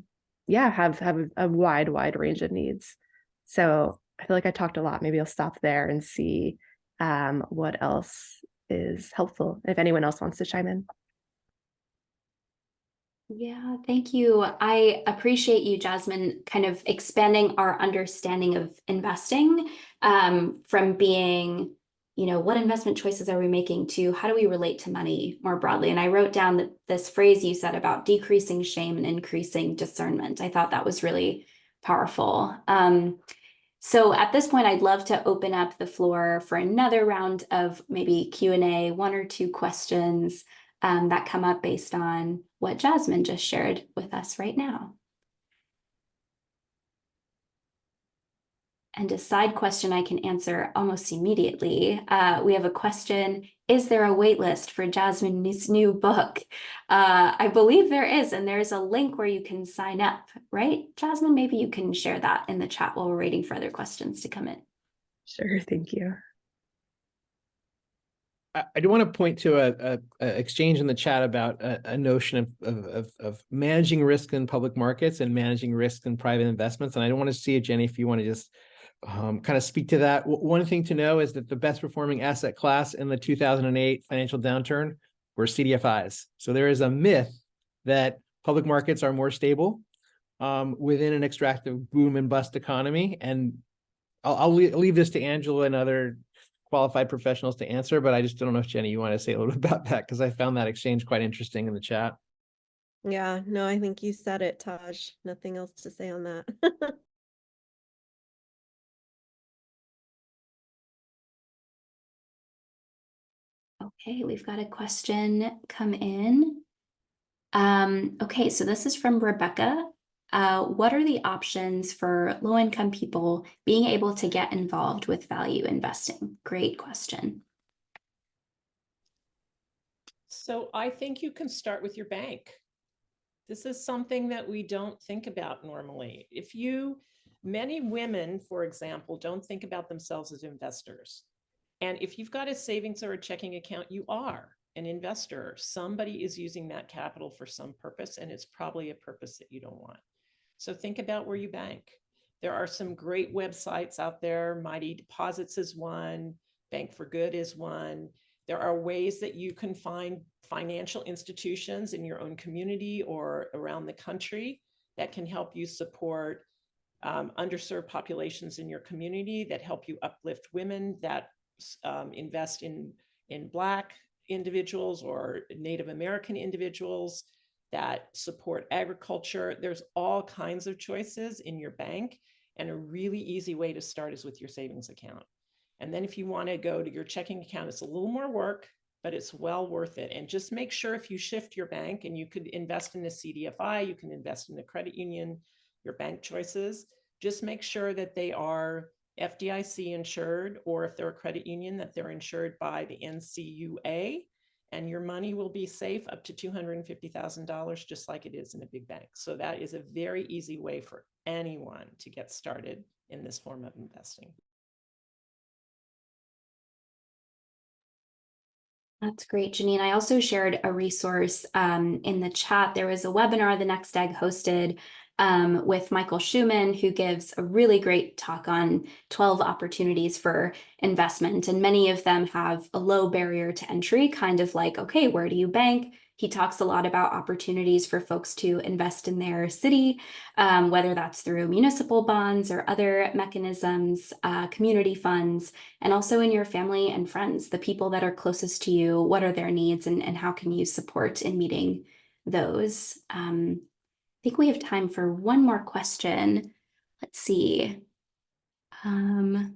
Speaker 4: a wide range of needs. So I feel like I talked a lot. Maybe I'll stop there and see what else is helpful, if anyone else wants to chime in.
Speaker 1: Yeah, thank you. I appreciate you, Jasmine, kind of expanding our understanding of investing from being, you know, what investment choices are we making to how do we relate to money more broadly? And I wrote down that this phrase you said about decreasing shame and increasing discernment. I thought that was really powerful. So at this point, I'd love to open up the floor for another round of maybe Q&A, one or two questions that come up based on what Jasmine just shared with us right now. And a side question I can answer almost immediately. We have a question: is there a wait list for Jasmine's new book? I believe there is, and there's a link where you can sign up, right? Jasmine, maybe you can share that in the chat while we're waiting for other questions to come in.
Speaker 4: Sure, thank you.
Speaker 8: I do want to point to a exchange in the chat about a notion of managing risk in public markets and managing risk in private investments. And I don't want to see it, Jenny, if you want to just kind of speak to that. One thing to know is that the best performing asset class in the 2008 financial downturn were CDFIs. So there is a myth that public markets are more stable within an extractive boom and bust economy. And I'll leave this to Angela and other qualified professionals to answer, but I just don't know if Jenny, you want to say a little bit about that, because I found that exchange quite interesting in the chat.
Speaker 5: Yeah, no, I think you said it, Taj. Nothing else to say on that.
Speaker 1: Okay, we've got a question come in. Okay, so this is from Rebecca. what are the options for low-income people being able to get involved with value investing? Great question.
Speaker 3: So I think you can start with your bank. This is something that we don't think about normally. Many women, for example, don't think about themselves as investors. And if you've got a savings or a checking account, you are an investor. Somebody is using that capital for some purpose, and it's probably a purpose that you don't want. So think about where you bank. There are some great websites out there. Mighty Deposits is one. Bank for Good is one. There are ways that you can find financial institutions in your own community or around the country that can help you support underserved populations in your community, that help you uplift women, that invest in Black individuals or Native American individuals, that support agriculture. There's all kinds of choices in your bank, and a really easy way to start is with your savings account. And then if you want to go to your checking account, it's a little more work, but it's well worth it. And just make sure if you shift your bank, and you could invest in a CDFI, you can invest in a credit union, your bank choices, just make sure that they are FDIC insured, or if they're a credit union, that they're insured by the NCUA, and your money will be safe up to $250,000, just like it is in a big bank. So that is a very easy way for anyone to get started in this form of investing.
Speaker 1: That's great, Janine. I also shared a resource in the chat. There was a webinar the Next Egg hosted with Michael Schumann, who gives a really great talk on 12 opportunities for investment. And many of them have a low barrier to entry, kind of like, okay, where do you bank? He talks a lot about opportunities for folks to invest in their city, whether that's through municipal bonds or other mechanisms, community funds, and also in your family and friends, the people that are closest to you, what are their needs, and how can you support in meeting those? I think we have time for one more question. Let's see. Okay.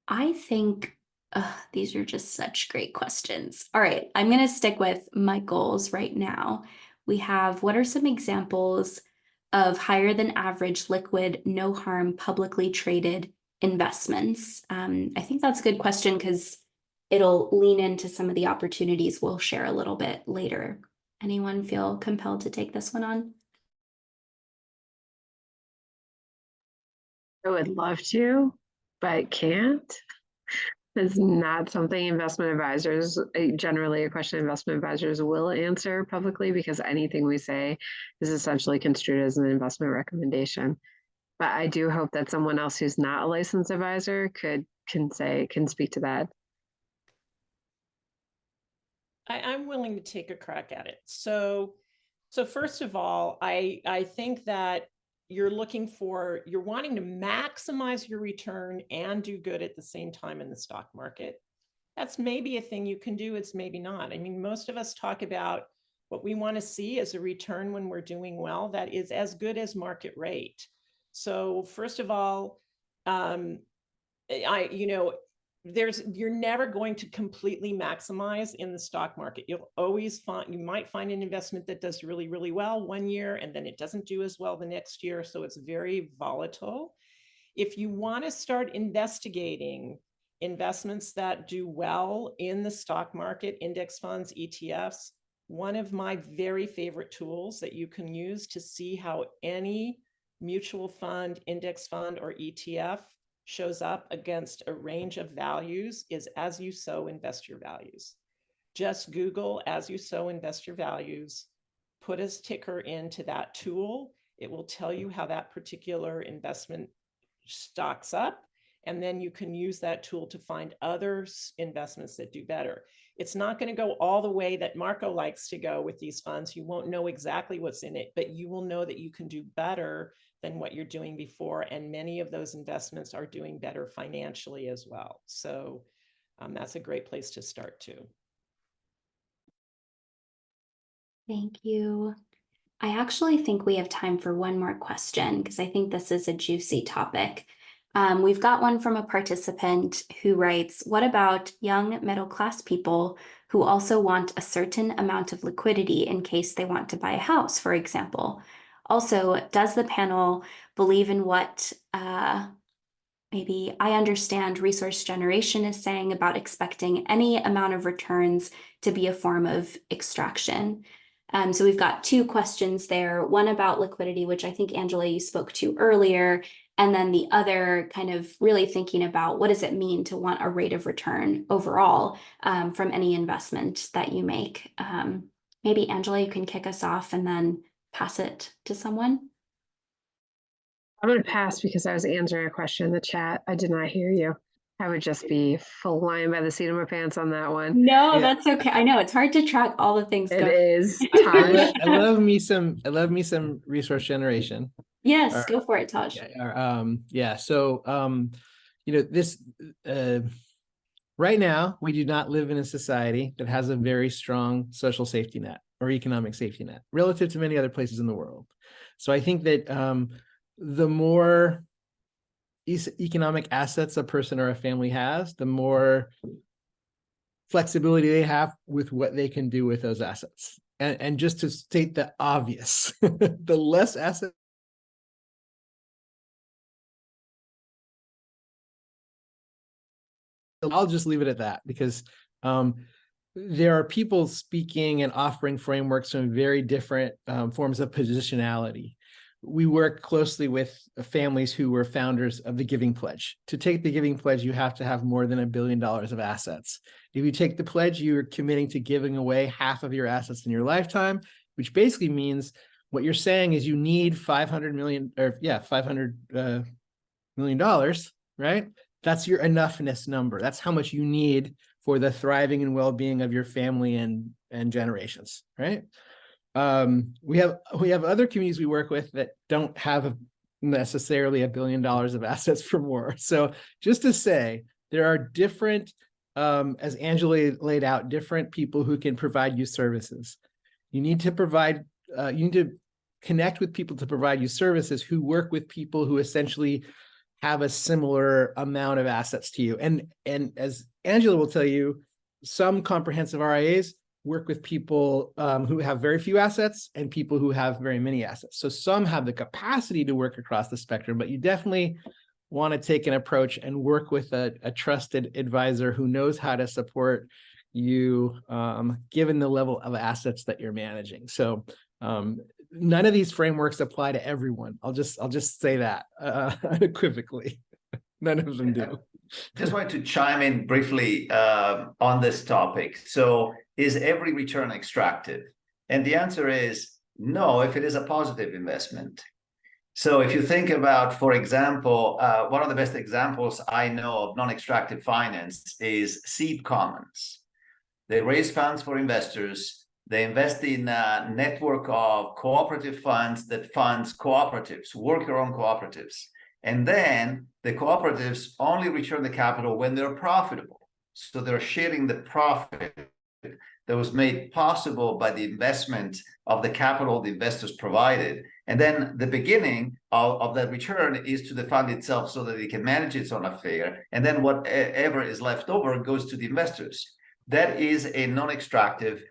Speaker 1: I think these are just such great questions. All right, I'm going to stick with my goals right now. We have, what are some examples of higher than average liquid, no harm, publicly traded investments? I think that's a good question because it'll lean into some of the opportunities we'll share a little bit later. Anyone feel compelled to take this one on?
Speaker 2: I would love to, but can't. It's not something investment advisors, generally a question investment advisors will answer publicly, because anything we say is essentially construed as an investment recommendation. But I do hope that someone else who's not a licensed advisor can speak to that.
Speaker 3: I'm willing to take a crack at it. So first of all, I think that you're wanting to maximize your return and do good at the same time in the stock market. That's maybe a thing you can do. It's maybe not. I mean, most of us talk about what we want to see as a return when we're doing well that is as good as market rate. So first of all, you're never going to completely maximize in the stock market. You might find an investment that does really, really well one year, and then it doesn't do as well the next year. So it's very volatile. If you want to start investigating investments that do well in the stock market, index funds, ETFs, one of my very favorite tools that you can use to see how any mutual fund, index fund, or ETF shows up against a range of values is As You Sow, Invest Your Values. Just Google As You Sow, Invest Your Values, put a ticker into that tool. It will tell you how that particular investment stocks up, and then you can use that tool to find other investments that do better. It's not going to go all the way that Marco likes to go with these funds. You won't know exactly what's in it, but you will know that you can do better than what you're doing before. And many of those investments are doing better financially as well. So that's a great place to start too.
Speaker 1: Thank you. I actually think we have time for one more question because I think this is a juicy topic. We've got one from a participant who writes, what about young middle-class people who also want a certain amount of liquidity in case they want to buy a house, for example? Also, does the panel believe in what maybe I understand resource generation is saying about expecting any amount of returns to be a form of extraction? So we've got two questions there, one about liquidity, which I think, Angela, you spoke to earlier, and then the other kind of really thinking about what does it mean to want a rate of return overall from any investment that you make. Maybe, Angela, you can kick us off and then pass it to someone.
Speaker 2: I'm going to pass because I was answering a question in the chat. I did not hear you. I would just be flying by the seat of my pants on that one.
Speaker 1: No,
Speaker 8: Yeah.
Speaker 1: that's okay. I know it's hard to track all the things.
Speaker 2: It
Speaker 1: going.
Speaker 2: is.
Speaker 8: I love me some resource generation.
Speaker 1: Yes, go for it, Taj.
Speaker 8: So this right now we do not live in a society that has a very strong social safety net or economic safety net relative to many other places in the world. So I think that the more economic assets a person or a family has, the more flexibility they have with what they can do with those assets. And just to state the obvious, the less assets I'll just leave it at that because there are people speaking and offering frameworks from very different forms of positionality. We work closely with families who were founders of the Giving Pledge. To take the Giving Pledge, you have to have more than $1 billion of assets. If you take the pledge, you're committing to giving away half of your assets in your lifetime, which basically means what you're saying is you need $500 million, right? That's your enoughness number. That's how much you need for the thriving and well-being of your family and generations, right? We have other communities we work with that don't have necessarily $1 billion of assets for more. So just to say, there are different, as Angela laid out, different people who can provide you services. You need to connect with people to provide you services who work with people who essentially have a similar amount of assets to you. And as Angela will tell you, some comprehensive RIAs work with people who have very few assets and people who have very many assets. So some have the capacity to work across the spectrum, but you definitely want to take an approach and work with a trusted advisor who knows how to support you given the level of assets that you're managing. So none of these frameworks apply to everyone. I'll just say that unequivocally. None of them do.
Speaker 6: Just wanted to chime in briefly on this topic. So is every return extractive? And the answer is no, if it is a positive investment. So if you think about, for example, one of the best examples I know of non-extractive finance is seed commons. They raise funds for investors. They invest in a network of cooperative funds that funds cooperatives, worker-owned cooperatives. And then the cooperatives only return the capital when they're profitable. So they're sharing the profit that was made possible by the investment of the capital the investors provided. And then the beginning of that return is to the fund itself so that it can manage its own affair. And then whatever is left over goes to the investors. That is a non-extractive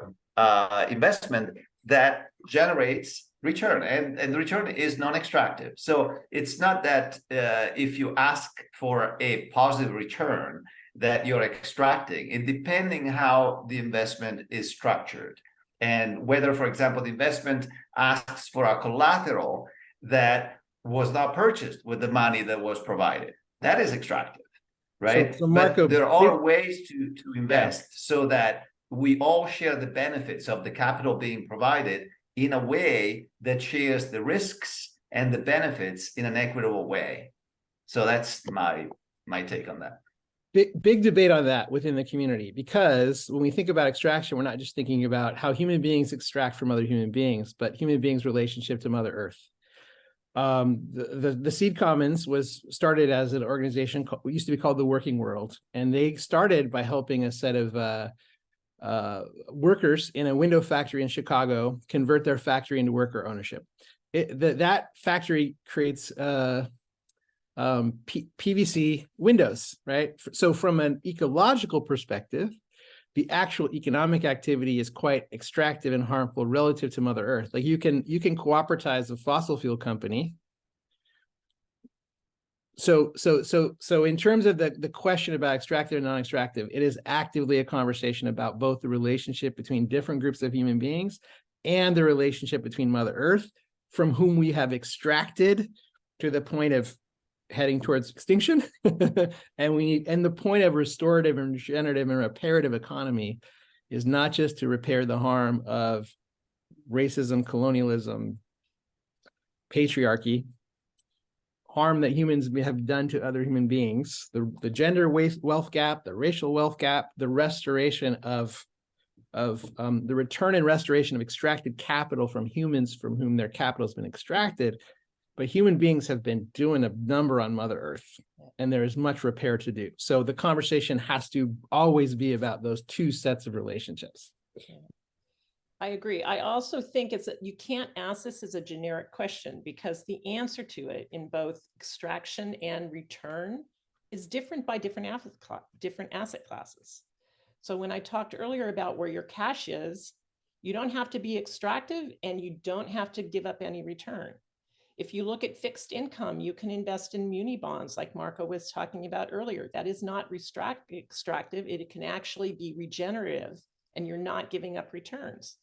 Speaker 6: investment that generates return, and the return is non-extractive. So it's not that if you ask for a positive return that you're extracting. It depending how the investment is structured and whether, for example, the investment asks for a collateral that was not purchased with the money that was provided. That is extractive, right?
Speaker 8: So Marco,
Speaker 6: but there are ways to invest so that we all share the benefits of the capital being provided in a way that shares the risks and the benefits in an equitable way. So that's my take on that.
Speaker 8: Big debate on that within the community, because when we think about extraction, we're not just thinking about how human beings extract from other human beings, but human beings' relationship to Mother Earth. The Seed Commons was started as an organization used to be called the Working World, and they started by helping a set of workers in a window factory in Chicago convert their factory into worker ownership. That factory creates PVC windows, right? So from an ecological perspective, the actual economic activity is quite extractive and harmful relative to Mother Earth. Like you can cooperatize a fossil fuel company. So in terms of the question about extractive and non-extractive, it is actively a conversation about both the relationship between different groups of human beings and the relationship between Mother Earth, from whom we have extracted to the point of heading towards extinction. and the point of restorative and regenerative and reparative economy is not just to repair the harm of racism, colonialism, patriarchy, harm that humans have done to other human beings, the gender wealth gap, the racial wealth gap, the restoration of the return and restoration of extracted capital from humans from whom their capital has been extracted. But human beings have been doing a number on Mother Earth, and there is much repair to do. So the conversation has to always be about those two sets of relationships.
Speaker 3: I agree. I also think it's that you can't ask this as a generic question, because the answer to it in both extraction and return is different by different asset classes. So when I talked earlier about where your cash is, you don't have to be extractive and you don't have to give up any return. If you look at fixed income, you can invest in muni bonds like Marco was talking about earlier. That is not extractive. It can actually be regenerative, and you're not giving up returns.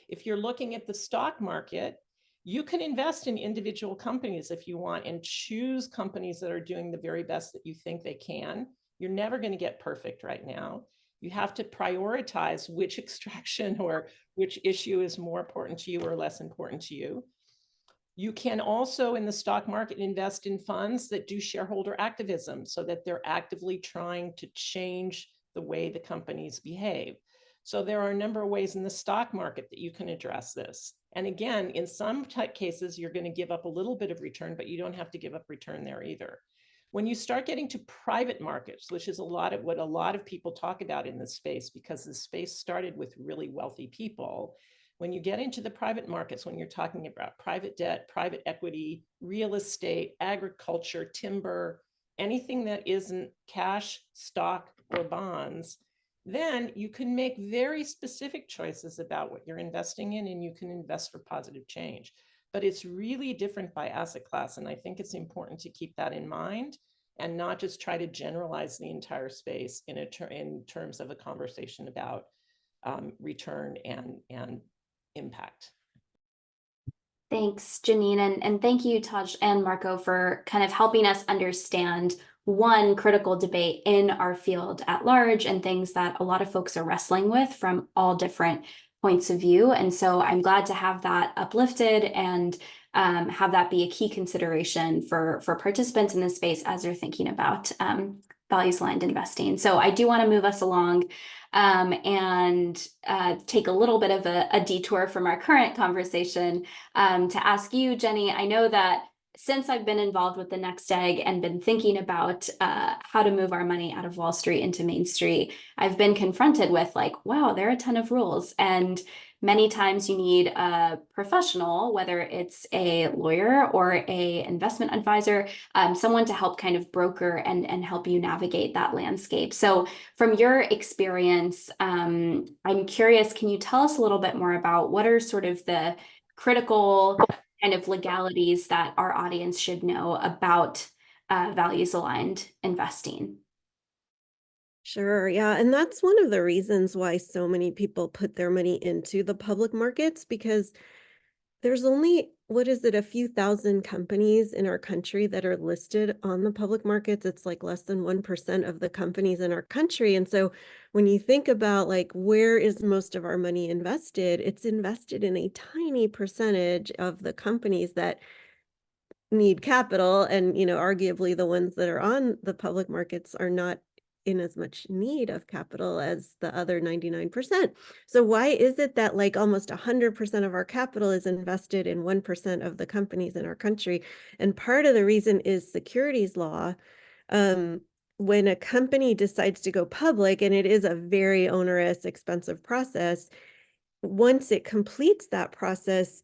Speaker 3: If you're looking at the stock market, you can invest in individual companies if you want and choose companies that are doing the very best that you think they can. You're never going to get perfect right now. You have to prioritize which extraction or which issue is more important to you or less important to you. You can also, in the stock market, invest in funds that do shareholder activism so that they're actively trying to change the way the companies behave. So there are a number of ways in the stock market that you can address this. And again, in some cases, you're going to give up a little bit of return, but you don't have to give up return there either. When you start getting to private markets, which is what a lot of people talk about in this space, because the space started with really wealthy people. When you get into the private markets, when you're talking about private debt, private equity, real estate, agriculture, timber, anything that isn't cash, stock, or bonds, then you can make very specific choices about what you're investing in, and you can invest for positive change. But it's really different by asset class. And I think it's important to keep that in mind and not just try to generalize the entire space in terms of a conversation about return and impact.
Speaker 1: Thanks, Janine, and thank you, Taj and Marco, for kind of helping us understand one critical debate in our field at large and things that a lot of folks are wrestling with from all different points of view. And so I'm glad to have that uplifted and have that be a key consideration for participants in this space as they're thinking about values-aligned investing. So I do want to move us along and take a little bit of a detour from our current conversation to ask you, Jenny. I know that since I've been involved with the Next Egg and been thinking about how to move our money out of Wall Street into Main Street, I've been confronted with like, wow, there are a ton of rules. And many times you need a professional, whether it's a lawyer or a investment advisor, someone to help kind of broker and help you navigate that landscape. So from your experience, I'm curious, can you tell us a little bit more about what are sort of the critical kind of legalities that our audience should know about values-aligned investing?
Speaker 5: Sure. Yeah. And that's one of the reasons why so many people put their money into the public markets, because there's only, what is it, a few thousand companies in our country that are listed on the public markets. It's like less than 1% of the companies in our country. And so when you think about like, where is most of our money invested, it's invested in a tiny percentage of the companies that need capital. And, you know, arguably the ones that are on the public markets are not in as much need of capital as the other 99%. So why is it that like almost 100% of our capital is invested in 1% of the companies in our country? And part of the reason is securities law. When a company decides to go public, and it is a very onerous, expensive process, once it completes that process,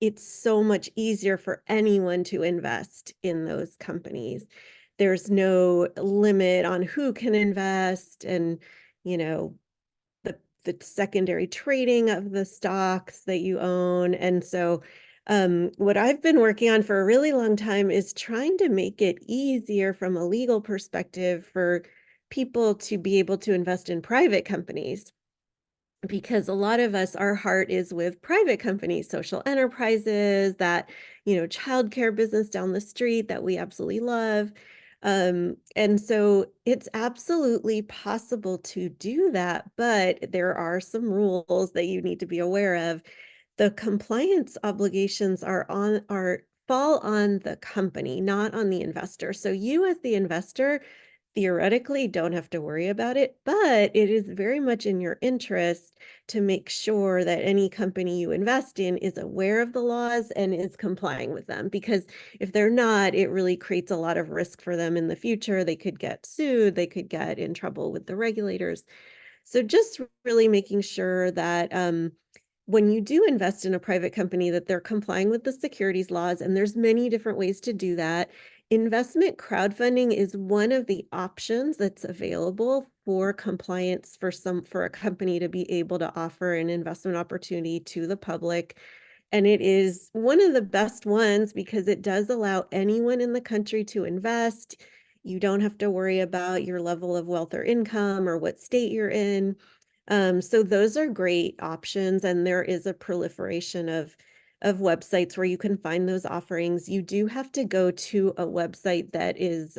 Speaker 5: it's so much easier for anyone to invest in those companies. There's no limit on who can invest, and, you know, the secondary trading of the stocks that you own. And so what I've been working on for a really long time is trying to make it easier from a legal perspective for people to be able to invest in private companies. Because a lot of us, our heart is with private companies, social enterprises, that, you know, childcare business down the street that we absolutely love. And so it's absolutely possible to do that, but there are some rules that you need to be aware of. The compliance obligations fall on the company, not on the investor. So you, as the investor, theoretically don't have to worry about it, but it is very much in your interest to make sure that any company you invest in is aware of the laws and is complying with them. Because if they're not, it really creates a lot of risk for them in the future. They could get sued, they could get in trouble with the regulators. So just really making sure that when you do invest in a private company, that they're complying with the securities laws, and there's many different ways to do that. Investment crowdfunding is one of the options that's available for compliance for a company to be able to offer an investment opportunity to the public. And it is one of the best ones because it does allow anyone in the country to invest. You don't have to worry about your level of wealth or income or what state you're in. So those are great options, and there is a proliferation of websites where you can find those offerings. You do have to go to a website that is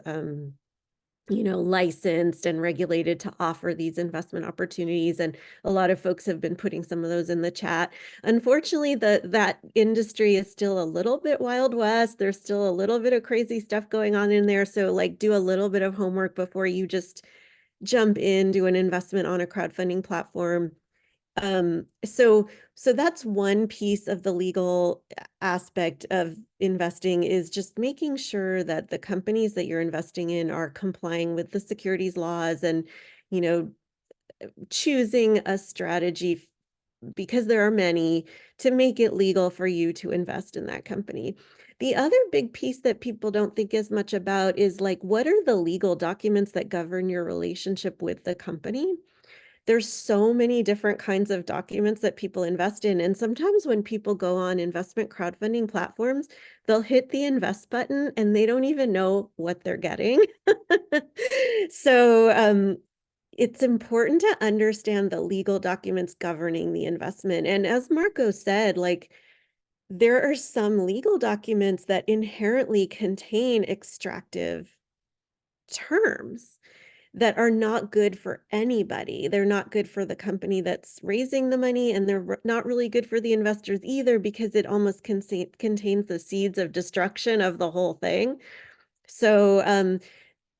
Speaker 5: you know, licensed and regulated to offer these investment opportunities. And a lot of folks have been putting some of those in the chat. Unfortunately, that industry is still a little bit Wild West. There's still a little bit of crazy stuff going on in there. So like, do a little bit of homework before you just jump into an investment on a crowdfunding platform. So that's one piece of the legal aspect of investing, is just making sure that the companies that you're investing in are complying with the securities laws, and, you know, choosing a strategy, because there are many, to make it legal for you to invest in that company. The other big piece that people don't think as much about is like, what are the legal documents that govern your relationship with the company? There's so many different kinds of documents that people invest in. And sometimes when people go on investment crowdfunding platforms, they'll hit the invest button and they don't even know what they're getting. So it's important to understand the legal documents governing the investment. And as Marco said, like, there are some legal documents that inherently contain extractive terms that are not good for anybody. They're not good for the company that's raising the money, and they're not really good for the investors either, because it almost contains the seeds of destruction of the whole thing. So,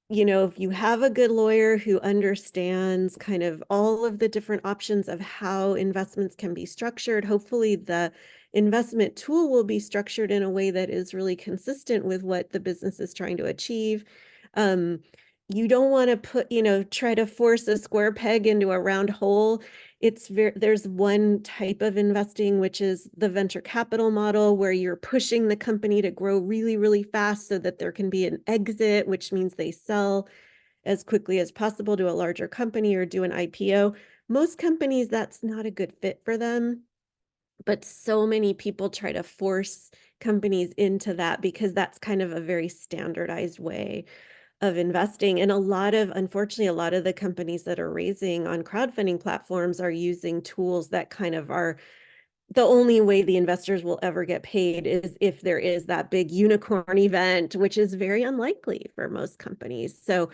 Speaker 5: you know, if you have a good lawyer who understands kind of all of the different options of how investments can be structured, hopefully the investment tool will be structured in a way that is really consistent with what the business is trying to achieve. You don't want to try to force a square peg into a round hole. There's one type of investing, which is the venture capital model, where you're pushing the company to grow really, really fast so that there can be an exit, which means they sell as quickly as possible to a larger company or do an IPO. Most companies, that's not a good fit for them. But so many people try to force companies into that because that's kind of a very standardized way of investing. And unfortunately, a lot of the companies that are raising on crowdfunding platforms are using tools that kind of are the only way the investors will ever get paid is if there is that big unicorn event, which is very unlikely for most companies. So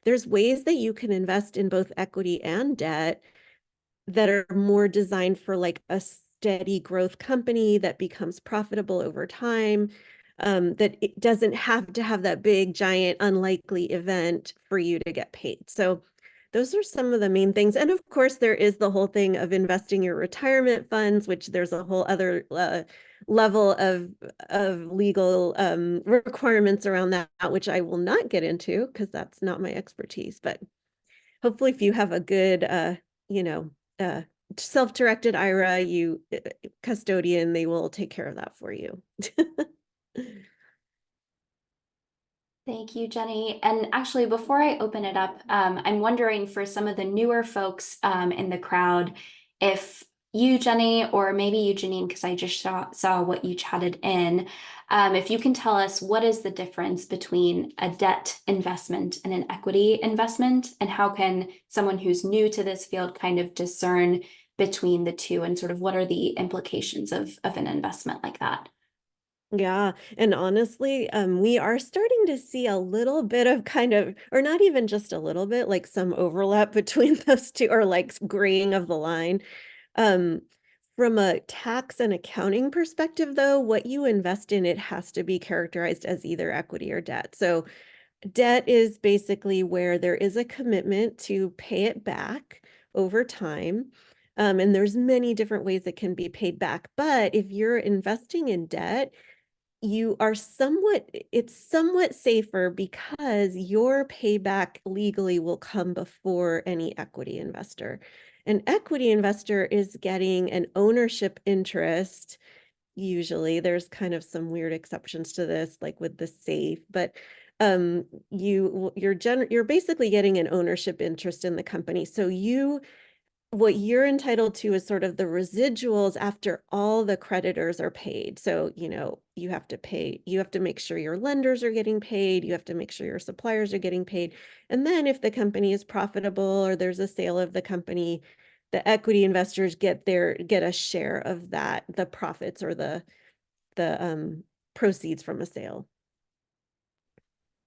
Speaker 5: there's ways that you can invest in both equity and debt that are more designed for like a steady growth company that becomes profitable over time. That it doesn't have to have that big, giant, unlikely event for you to get paid. So those are some of the main things. And of course, there is the whole thing of investing your retirement funds, which there's a whole other level of legal requirements around that, which I will not get into because that's not my expertise. But hopefully, if you have a good, self-directed IRA, you custodian, they will take care of that for you.
Speaker 1: Thank you, Jenny. And actually, before I open it up, I'm wondering for some of the newer folks in the crowd, if you, Jenny, or maybe you, Janine, because I just saw what you chatted in, if you can tell us what is the difference between a debt investment and an equity investment, and how can someone who's new to this field kind of discern between the two, and sort of what are the implications of an investment like that?
Speaker 5: Yeah, and honestly, we are starting to see a little bit of kind of, or not even just a little bit, like some overlap between those two, or like graying of the line. Um, from a tax and accounting perspective, though, what you invest in, it has to be characterized as either equity or debt. So debt is basically where there is a commitment to pay it back over time. And there's many different ways it can be paid back. But if you're investing in debt, it's somewhat safer because your payback legally will come before any equity investor. An equity investor is getting an ownership interest. Usually there's kind of some weird exceptions to this, like with the safe, but you're basically getting an ownership interest in the company. So what you're entitled to is sort of the residuals after all the creditors are paid. So, you have to make sure your lenders are getting paid, you have to make sure your suppliers are getting paid. And then if the company is profitable or there's a sale of the company, the equity investors get a share of that, the profits or the proceeds from a sale.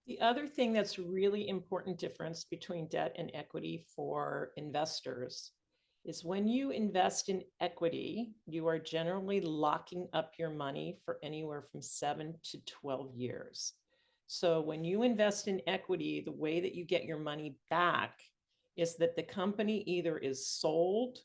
Speaker 3: The other thing that's really important difference between debt and equity for investors is when you invest in equity, you are generally locking up your money for anywhere from 7 to 12 years. So when you invest in equity, the way that you get your money back is that the company either is sold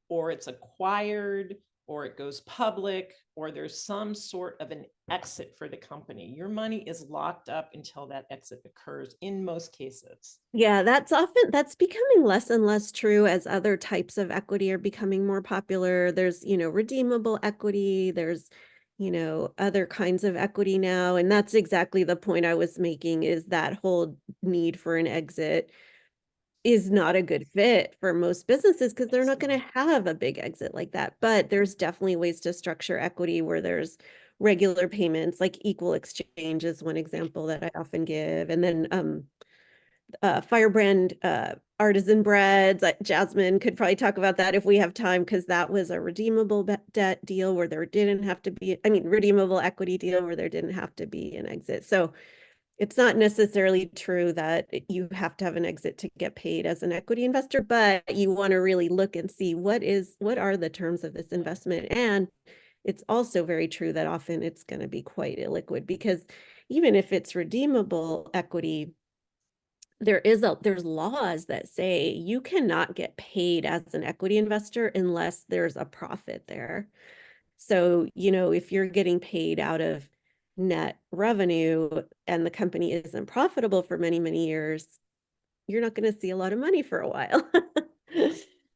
Speaker 3: or it's acquired or it goes public, or there's some sort of an exit for the company. Your money is locked up until that exit occurs in most cases.
Speaker 5: Yeah, that's becoming less and less true as other types of equity are becoming more popular. There's, redeemable equity, there's, other kinds of equity now. And that's exactly the point I was making, is that whole need for an exit is not a good fit for most businesses because they're not going to have a big exit like that. But there's definitely ways to structure equity where there's regular payments, like equal exchange is one example that I often give. And then Firebrand artisan breads. Jasmine could probably talk about that if we have time, because that was a redeemable debt deal where there didn't have to be, redeemable equity deal where there didn't have to be an exit. So it's not necessarily true that you have to have an exit to get paid as an equity investor, but you want to really look and see what are the terms of this investment. And it's also very true that often it's going to be quite illiquid, because even if it's redeemable equity, there's laws that say you cannot get paid as an equity investor unless there's a profit there. So, if you're getting paid out of net revenue and the company isn't profitable for many, many years, you're not going to see a lot of money for a while.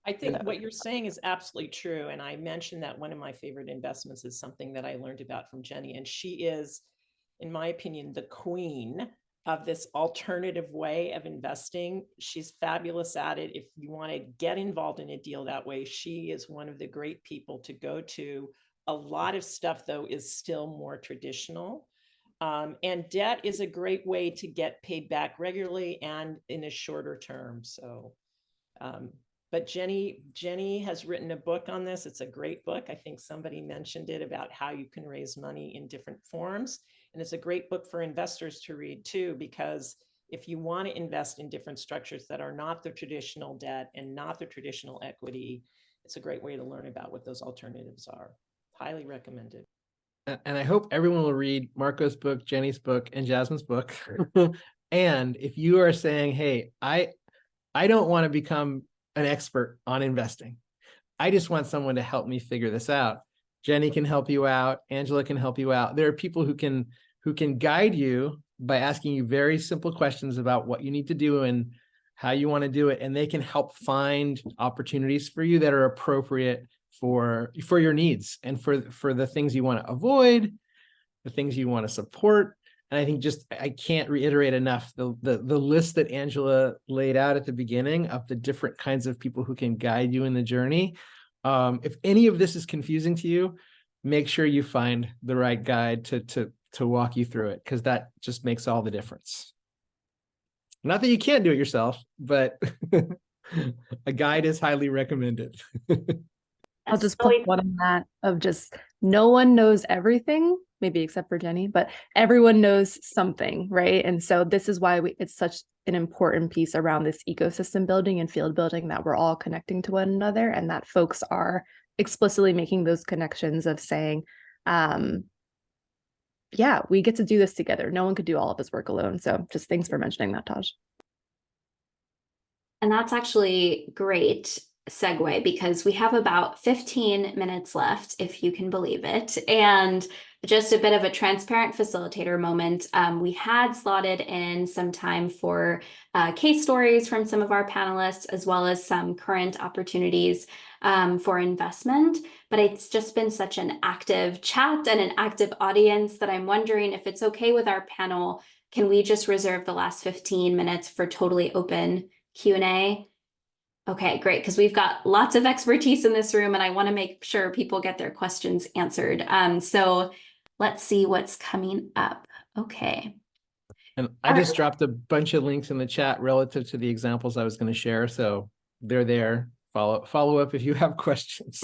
Speaker 3: I think what you're saying is absolutely true. And I mentioned that one of my favorite investments is something that I learned about from Jenny. And she is, in my opinion, the queen of this alternative way of investing. She's fabulous at it. If you want to get involved in a deal that way, she is one of the great people to go to. A lot of stuff, though, is still more traditional. And debt is a great way to get paid back regularly and in a shorter term. So, but Jenny has written a book on this. It's a great book. I think somebody mentioned it, about how you can raise money in different forms. And it's a great book for investors to read too, because if you want to invest in different structures that are not the traditional debt and not the traditional equity, it's a great way to learn about what those alternatives are. Highly recommended.
Speaker 8: And I hope everyone will read Marco's book, Jenny's book, and Jasmine's book. And if you are saying, hey, I don't want to become an expert on investing, I just want someone to help me figure this out, Jenny can help you out. Angela can help you out. There are people who can guide you by asking you very simple questions about what you need to do and how you want to do it, and they can help find opportunities for you that are appropriate for your needs and for the things you want to avoid, the things you want to support. And I think I can't reiterate enough the list that Angela laid out at the beginning of the different kinds of people who can guide you in the journey. If any of this is confusing to you, make sure you find the right guide to walk you through it, because that just makes all the difference. Not that you can't do it yourself, but a guide is highly recommended.
Speaker 4: I'll just put one on that of just no one knows everything, maybe except for Jenny, but everyone knows something, right? And so this is why it's such an important piece around this ecosystem building and field building, that we're all connecting to one another, and that folks are explicitly making those connections of saying, yeah, we get to do this together. No one could do all of this work alone. So just thanks for mentioning that, Taj.
Speaker 1: And that's actually great segue, because we have about 15 minutes left, if you can believe it. And just a bit of a transparent facilitator moment. We had slotted in some time for case stories from some of our panelists, as well as some current opportunities for investment. But it's just been such an active chat and an active audience that I'm wondering if it's okay with our panel, can we just reserve the last 15 minutes for totally open Q&A? Okay, great, because we've got lots of expertise in this room and I want to make sure people get their questions answered. So let's see what's coming up. Okay.
Speaker 8: And I just dropped a bunch of links in the chat relative to the examples I was going to share. So they're there. Follow up if you have questions.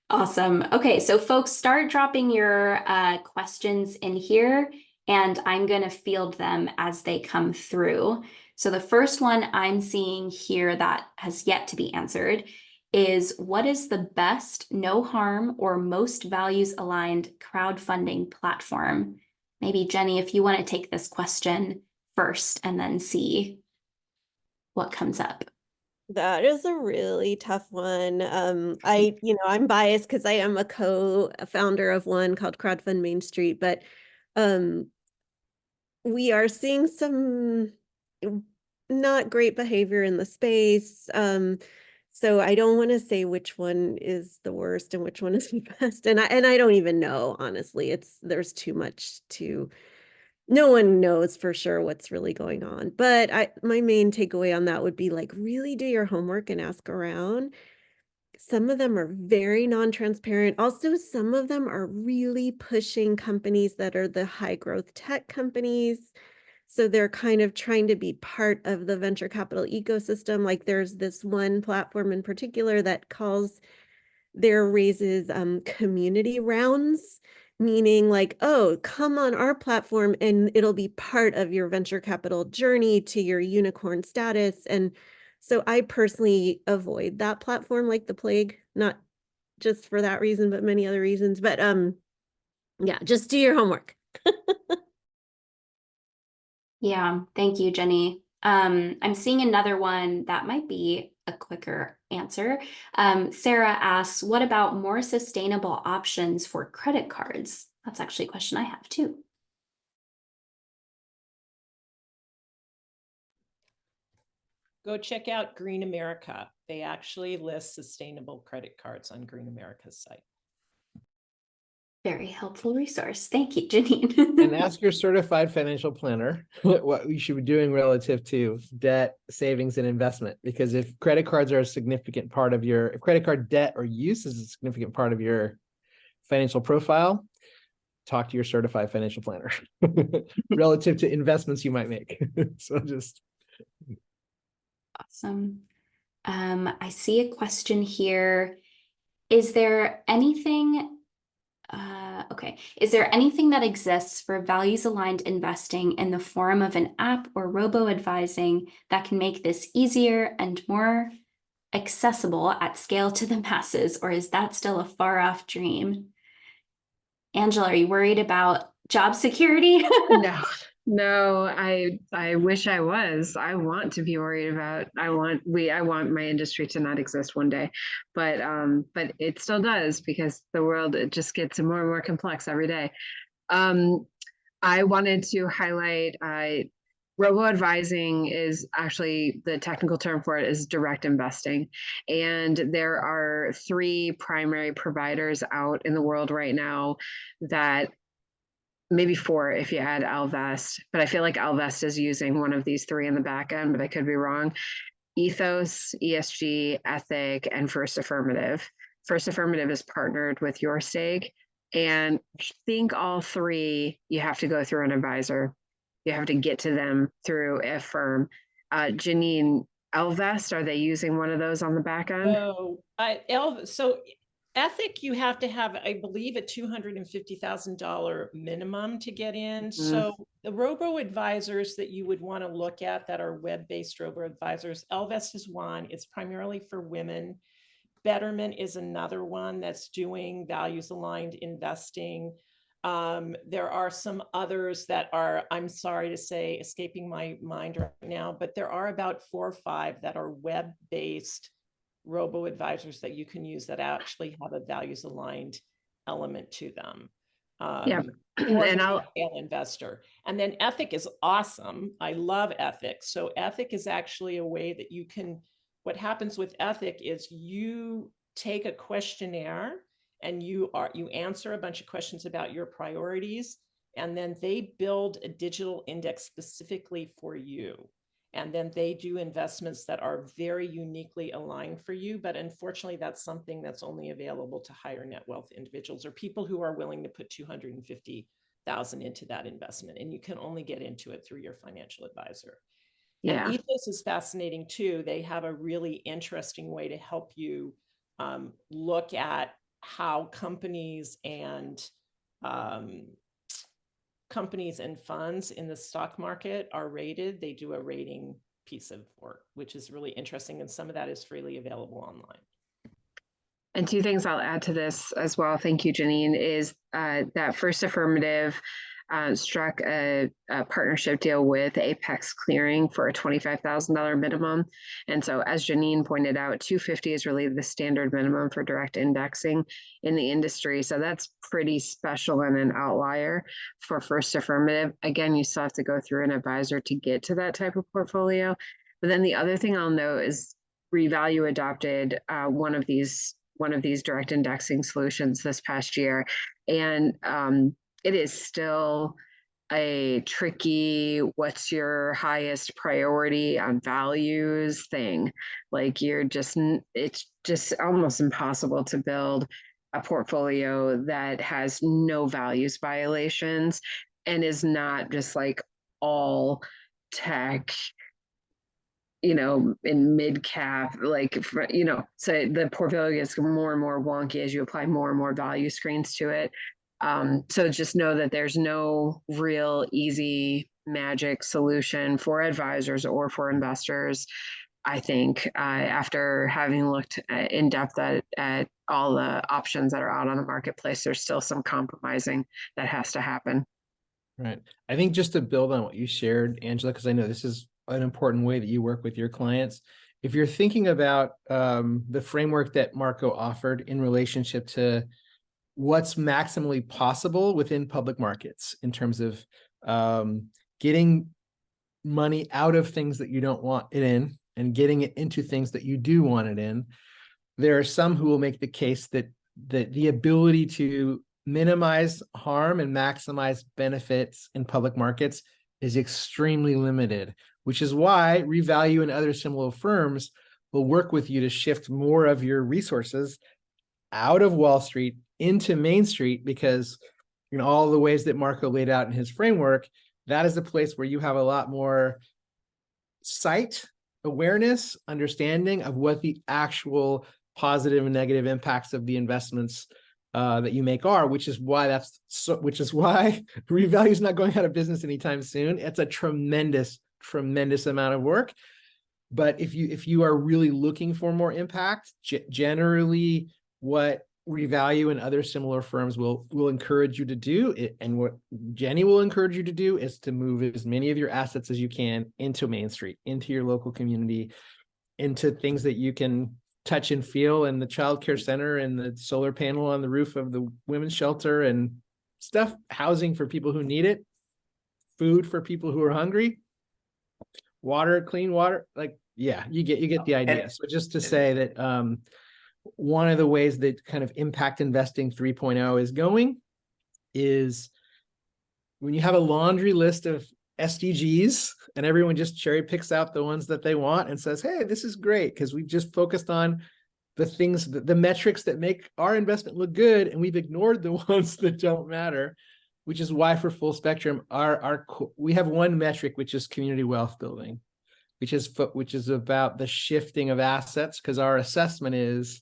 Speaker 1: Awesome. Okay, so folks, start dropping your questions in here, and I'm going to field them as they come through. So the first one I'm seeing here that has yet to be answered is, what is the best, no harm, or most values aligned crowdfunding platform? Maybe Jenny, if you want to take this question first and then see what comes up.
Speaker 5: That is a really tough one. I'm biased because I am a co-founder of one called Crowdfund Main Street, but we are seeing some not great behavior in the space. So I don't want to say which one is the worst and which one is the best. And I don't even know, honestly. There's too much to, no one knows for sure what's really going on. But my main takeaway on that would be, like, really do your homework and ask around. Some of them are very non-transparent. Also, some of them are really pushing companies that are the high growth tech companies. So they're kind of trying to be part of the venture capital ecosystem. Like, there's this one platform in particular that calls their raises community rounds, meaning like, oh, come on our platform and it'll be part of your venture capital journey to your unicorn status. And so I personally avoid that platform like the plague, not just for that reason, but many other reasons. But yeah, just do your homework.
Speaker 1: Yeah, thank you, Jenny. I'm seeing another one that might be a quicker answer. Sarah asks, what about more sustainable options for credit cards? That's actually a question I have too.
Speaker 3: Go check out Green America. They actually list sustainable credit cards on Green America's site.
Speaker 1: Very helpful resource. Thank you, Janine.
Speaker 8: And ask your certified financial planner what you should be doing relative to debt, savings, and investment. Because if credit cards are a significant part of if credit card debt or use is a significant part of your financial profile, talk to your certified financial planner relative to investments you might make. So just.
Speaker 1: Awesome. I see a question here. Is there anything Is there anything that exists for values-aligned investing in the form of an app or robo-advising that can make this easier and more accessible at scale to the masses, or is that still a far-off dream? Angela, are you worried about job security?
Speaker 2: No, I wish I was. I want to be worried about, I want my industry to not exist one day, but it still does, because the world, it just gets more and more complex every day. I wanted to highlight Robo-advising is actually, the technical term for it is direct investing. And there are 3 primary providers out in the world right now, that maybe 4 if you add Alvest, but I feel like Alvest is using one of these 3 in the back end, but I could be wrong. Ethos, ESG, Ethic, and First Affirmative. First Affirmative is partnered with Your Stake, and I think all 3 you have to go through an advisor. You have to get to them through a firm. Janine, Alvest, are they using one of those on the back end?
Speaker 3: So Ethic, you have to have, I believe, a $250,000 minimum to get in. So the robo advisors that you would want to look at that are web-based robo advisors, Elvest is one. It's primarily for women. Betterment is another one that's doing values aligned investing. There are some others that are, I'm sorry to say, escaping my mind right now, but there are about 4 or 5 that are web-based robo advisors that you can use that actually have a values aligned element to them.
Speaker 2: Yeah,
Speaker 3: For
Speaker 2: and
Speaker 3: the
Speaker 2: I'll
Speaker 3: retail investor. And then Ethic is awesome. I love Ethic. So Ethic is actually a way that you can, what happens with Ethic is you take a questionnaire and you answer a bunch of questions about your priorities, and then they build a digital index specifically for you. And then they do investments that are very uniquely aligned for you. But unfortunately, that's something that's only available to higher net wealth individuals or people who are willing to put $250,000 into that investment. And you can only get into it through your financial advisor.
Speaker 2: yeah.
Speaker 3: And Ethos is fascinating too. They have a really interesting way to help you look at how companies and funds in the stock market are rated. They do a rating piece of work, which is really interesting. And some of that is freely available online.
Speaker 2: And 2 things I'll add to this as well, thank you, Janine, is that First Affirmative struck a partnership deal with Apex Clearing for a $25,000 minimum. And so, as Janine pointed out, 250 is really the standard minimum for direct indexing in the industry. So that's pretty special and an outlier for First Affirmative. Again, you still have to go through an advisor to get to that type of portfolio. But then the other thing I'll note is Revalue adopted one of these direct indexing solutions this past year, and it is still a tricky, what's your highest priority on values thing. Like it's just almost impossible to build a portfolio that has no values violations and is not just like all tech, in mid cap, so the portfolio gets more and more wonky as you apply more and more value screens to it. So just know that there's no real easy magic solution for advisors or for investors. I think after having looked in depth at all the options that are out on the marketplace, there's still some compromising that has to happen.
Speaker 8: Right. I think just to build on what you shared, Angela, because I know this is an important way that you work with your clients. If you're thinking about the framework that Marco offered in relationship to what's maximally possible within public markets in terms of getting money out of things that you don't want it in and getting it into things that you do want it in, there are some who will make the case that the ability to minimize harm and maximize benefits in public markets is extremely limited, which is why Revalue and other similar firms will work with you to shift more of your resources out of Wall Street into Main Street, because all the ways that Marco laid out in his framework, that is a place where you have a lot more sight, awareness, understanding of what the actual positive and negative impacts of the investments that you make are, which is why Revalue is not going out of business anytime soon. It's a tremendous amount of work. But if you are really looking for more impact, generally what Revalue and other similar firms will encourage you to do, and what Jenny will encourage you to do, is to move as many of your assets as you can into Main Street, into your local community, into things that you can touch and feel, and the childcare center and the solar panel on the roof of the women's shelter and stuff, housing for people who need it, food for people who are hungry. water, clean water, like, yeah, you get the idea. So just to say that one of the ways that kind of impact investing 3.0 is going is when you have a laundry list of SDGs and everyone just cherry picks out the ones that they want and says, hey, this is great because we've just focused on the things, the metrics that make our investment look good, and we've ignored the ones that don't matter, which is why for Full Spectrum, we have one metric, which is community wealth building, which is about the shifting of assets, because our assessment is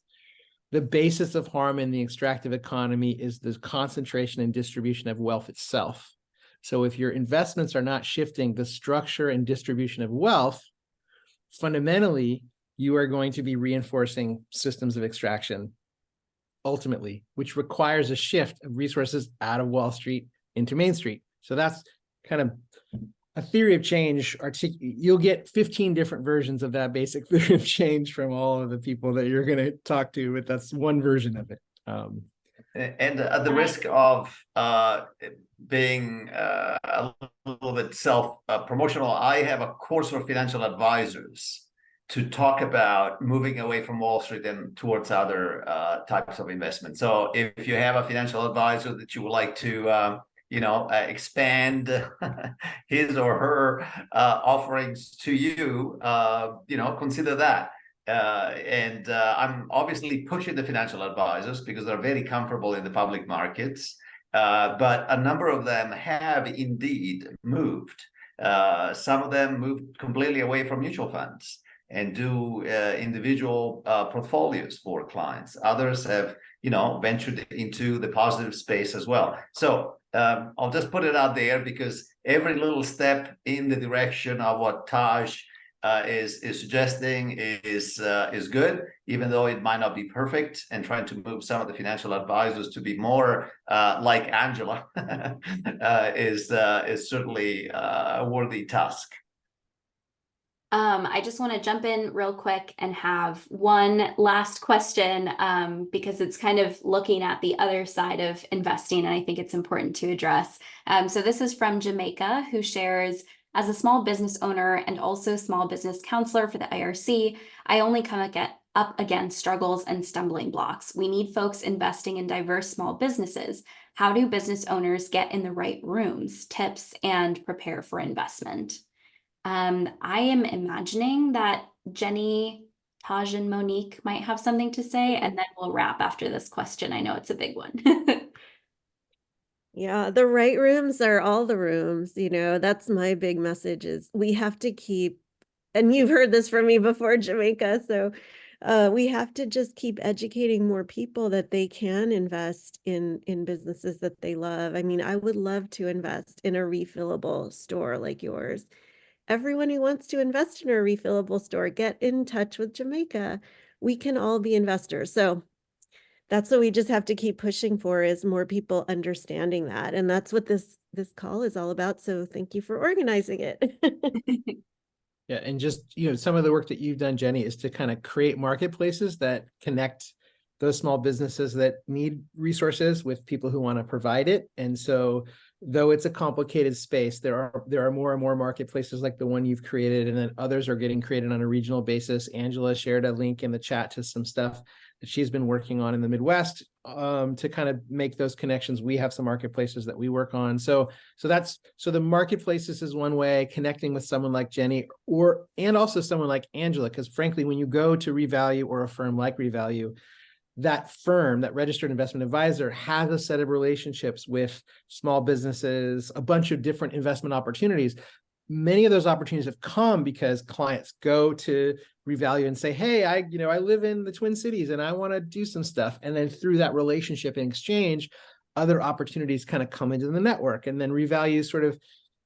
Speaker 8: the basis of harm in the extractive economy is the concentration and distribution of wealth itself. So if your investments are not shifting the structure and distribution of wealth, fundamentally, you are going to be reinforcing systems of extraction ultimately, which requires a shift of resources out of Wall Street into Main Street. So that's kind of a theory of change. You'll get 15 different versions of that basic theory of change from all of the people that you're going to talk to, but that's one version of it.
Speaker 6: And at the risk of being a little bit self-promotional, I have a course for financial advisors to talk about moving away from Wall Street and towards other types of investment. So if you have a financial advisor that you would like to expand his or her offerings to you, consider that. And I'm obviously pushing the financial advisors because they're very comfortable in the public markets, but a number of them have indeed moved. Some of them moved completely away from mutual funds and do individual portfolios for clients. Others have, ventured into the positive space as well. So I'll just put it out there because every little step in the direction of what Taj is suggesting is good, even though it might not be perfect, and trying to move some of the financial advisors to be more like Angela is certainly a worthy task.
Speaker 1: I just want to jump in real quick and have one last question because it's kind of looking at the other side of investing, and I think it's important to address. So this is from Jamaica, who shares, as a small business owner and also small business counselor for the IRC, I only come up against struggles and stumbling blocks. We need folks investing in diverse small businesses. How do business owners get in the right rooms, tips, and prepare for investment? I am imagining that Jenny, Taj, and Monique might have something to say, and then we'll wrap after this question. I know it's a big one.
Speaker 5: Yeah, the right rooms are all the rooms. That's my big message is we have to keep, and you've heard this from me before, Jamaica, so we have to just keep educating more people that they can invest in businesses that they love. I mean, I would love to invest in a refillable store like yours. Everyone who wants to invest in a refillable store, get in touch with Jamaica. We can all be investors. So that's what we just have to keep pushing for, is more people understanding that. And that's what this call is all about. So thank you for organizing it.
Speaker 8: Yeah, and just, some of the work that you've done, Jenny, is to kind of create marketplaces that connect those small businesses that need resources with people who want to provide it. And so though it's a complicated space, there are more and more marketplaces like the one you've created, and then others are getting created on a regional basis. Angela shared a link in the chat to some stuff that she's been working on in the Midwest to kind of make those connections. We have some marketplaces that we work on. So the marketplaces is one way, connecting with someone like Jenny and also someone like Angela, because frankly, when you go to Revalue or a firm like Revalue, that firm, that registered investment advisor, has a set of relationships with small businesses, a bunch of different investment opportunities. Many of those opportunities have come because clients go to Revalue and say, hey, I live in the Twin Cities and I want to do some stuff. And then through that relationship and exchange, other opportunities kind of come into the network. And then Revalue sort of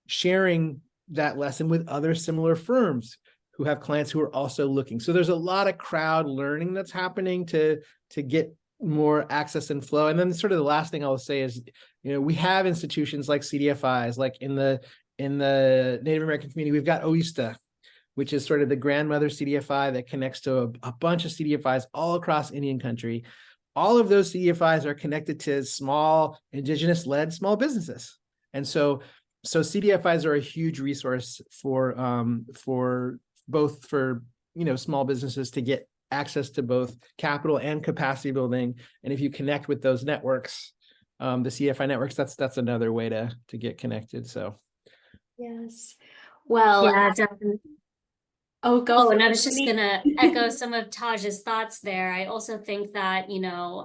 Speaker 8: sharing that lesson with other similar firms who have clients who are also looking. So there's a lot of crowd learning that's happening to get more access and flow. And then sort of the last thing I'll say is, we have institutions like CDFIs, like in the Native American community, we've got OISTA, which is sort of the grandmother CDFI that connects to a bunch of CDFIs all across Indian country. All of those CDFIs are connected to small indigenous-led small businesses. And so so CDFIs are a huge resource for both for small businesses to get access to both capital and capacity building. And if you connect with those networks, the CFI networks, that's another way to get connected. So
Speaker 1: Yes. Well,
Speaker 7: Yeah, definitely.
Speaker 1: oh, go
Speaker 7: Oh,
Speaker 1: for
Speaker 7: and I
Speaker 1: it,
Speaker 7: was just
Speaker 1: Monique.
Speaker 7: gonna echo some of Taj's thoughts there. I also think that,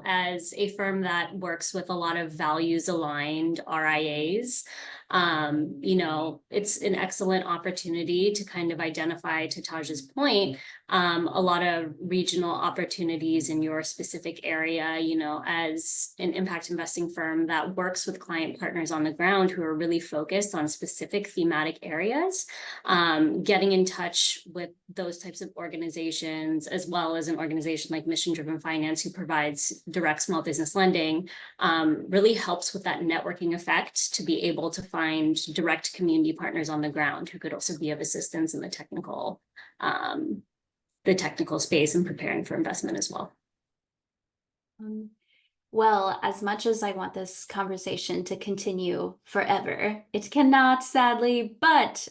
Speaker 7: as a firm that works with a lot of values aligned RIAs, it's an excellent opportunity to kind of identify, to Taj's point, a lot of regional opportunities in your specific area, as an impact investing firm that works with client partners on the ground who are really focused on specific thematic areas. Getting in touch with those types of organizations, as well as an organization like Mission Driven Finance, who provides direct small business lending, really helps with that networking effect to be able to find direct community partners on the ground who could also be of assistance in the technical space and preparing for investment as well.
Speaker 1: Well, as much as I want this conversation to continue forever, it cannot, sadly, but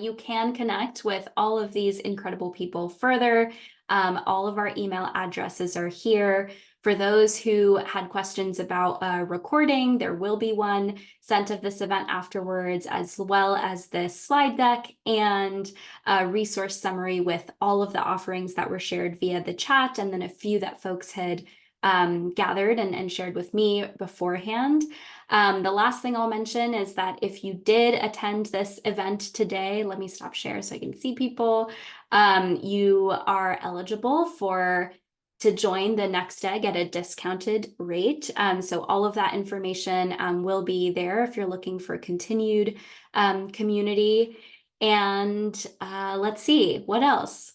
Speaker 1: you can connect with all of these incredible people further. All of our email addresses are here. For those who had questions about a recording, there will be one sent of this event afterwards, as well as this slide deck and a resource summary with all of the offerings that were shared via the chat, and then a few that folks had gathered and shared with me beforehand. The last thing I'll mention is that if you did attend this event today, let me stop share so I can see people. You are eligible to join the next egg at a discounted rate. So all of that information will be there if you're looking for continued community. And let's see, what else?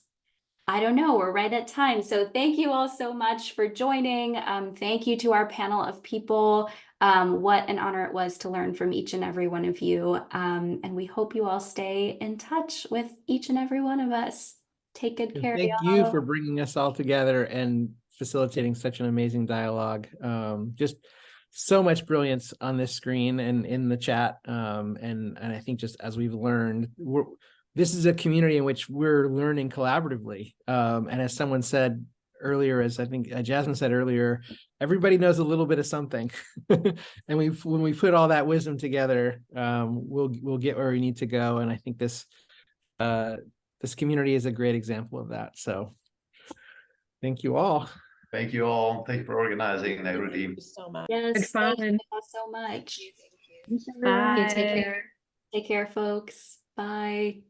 Speaker 1: I don't know, we're right at time. So thank you all so much for joining. Thank you to our panel of people. What an honor it was to learn from each and every one of you. And we hope you all stay in touch with each and every one of us. Take good care.
Speaker 8: Thank you for bringing us all together and facilitating such an amazing dialogue. Just so much brilliance on this screen and in the chat. And I think just as we've learned, this is a community in which we're learning collaboratively. And as someone said earlier, as I think Jasmine said earlier, everybody knows a little bit of something. And when we put all that wisdom together, we'll get where we need to go. And I think this community is a great example of that. So thank you all.
Speaker 6: Thank you all. Thank you for organizing, Rhudy.
Speaker 3: Thank you so much.
Speaker 1: Yes,
Speaker 2: Good
Speaker 1: thank you
Speaker 2: fun.
Speaker 1: all so much.
Speaker 7: Okay, take care.
Speaker 1: Take care, folks. Bye.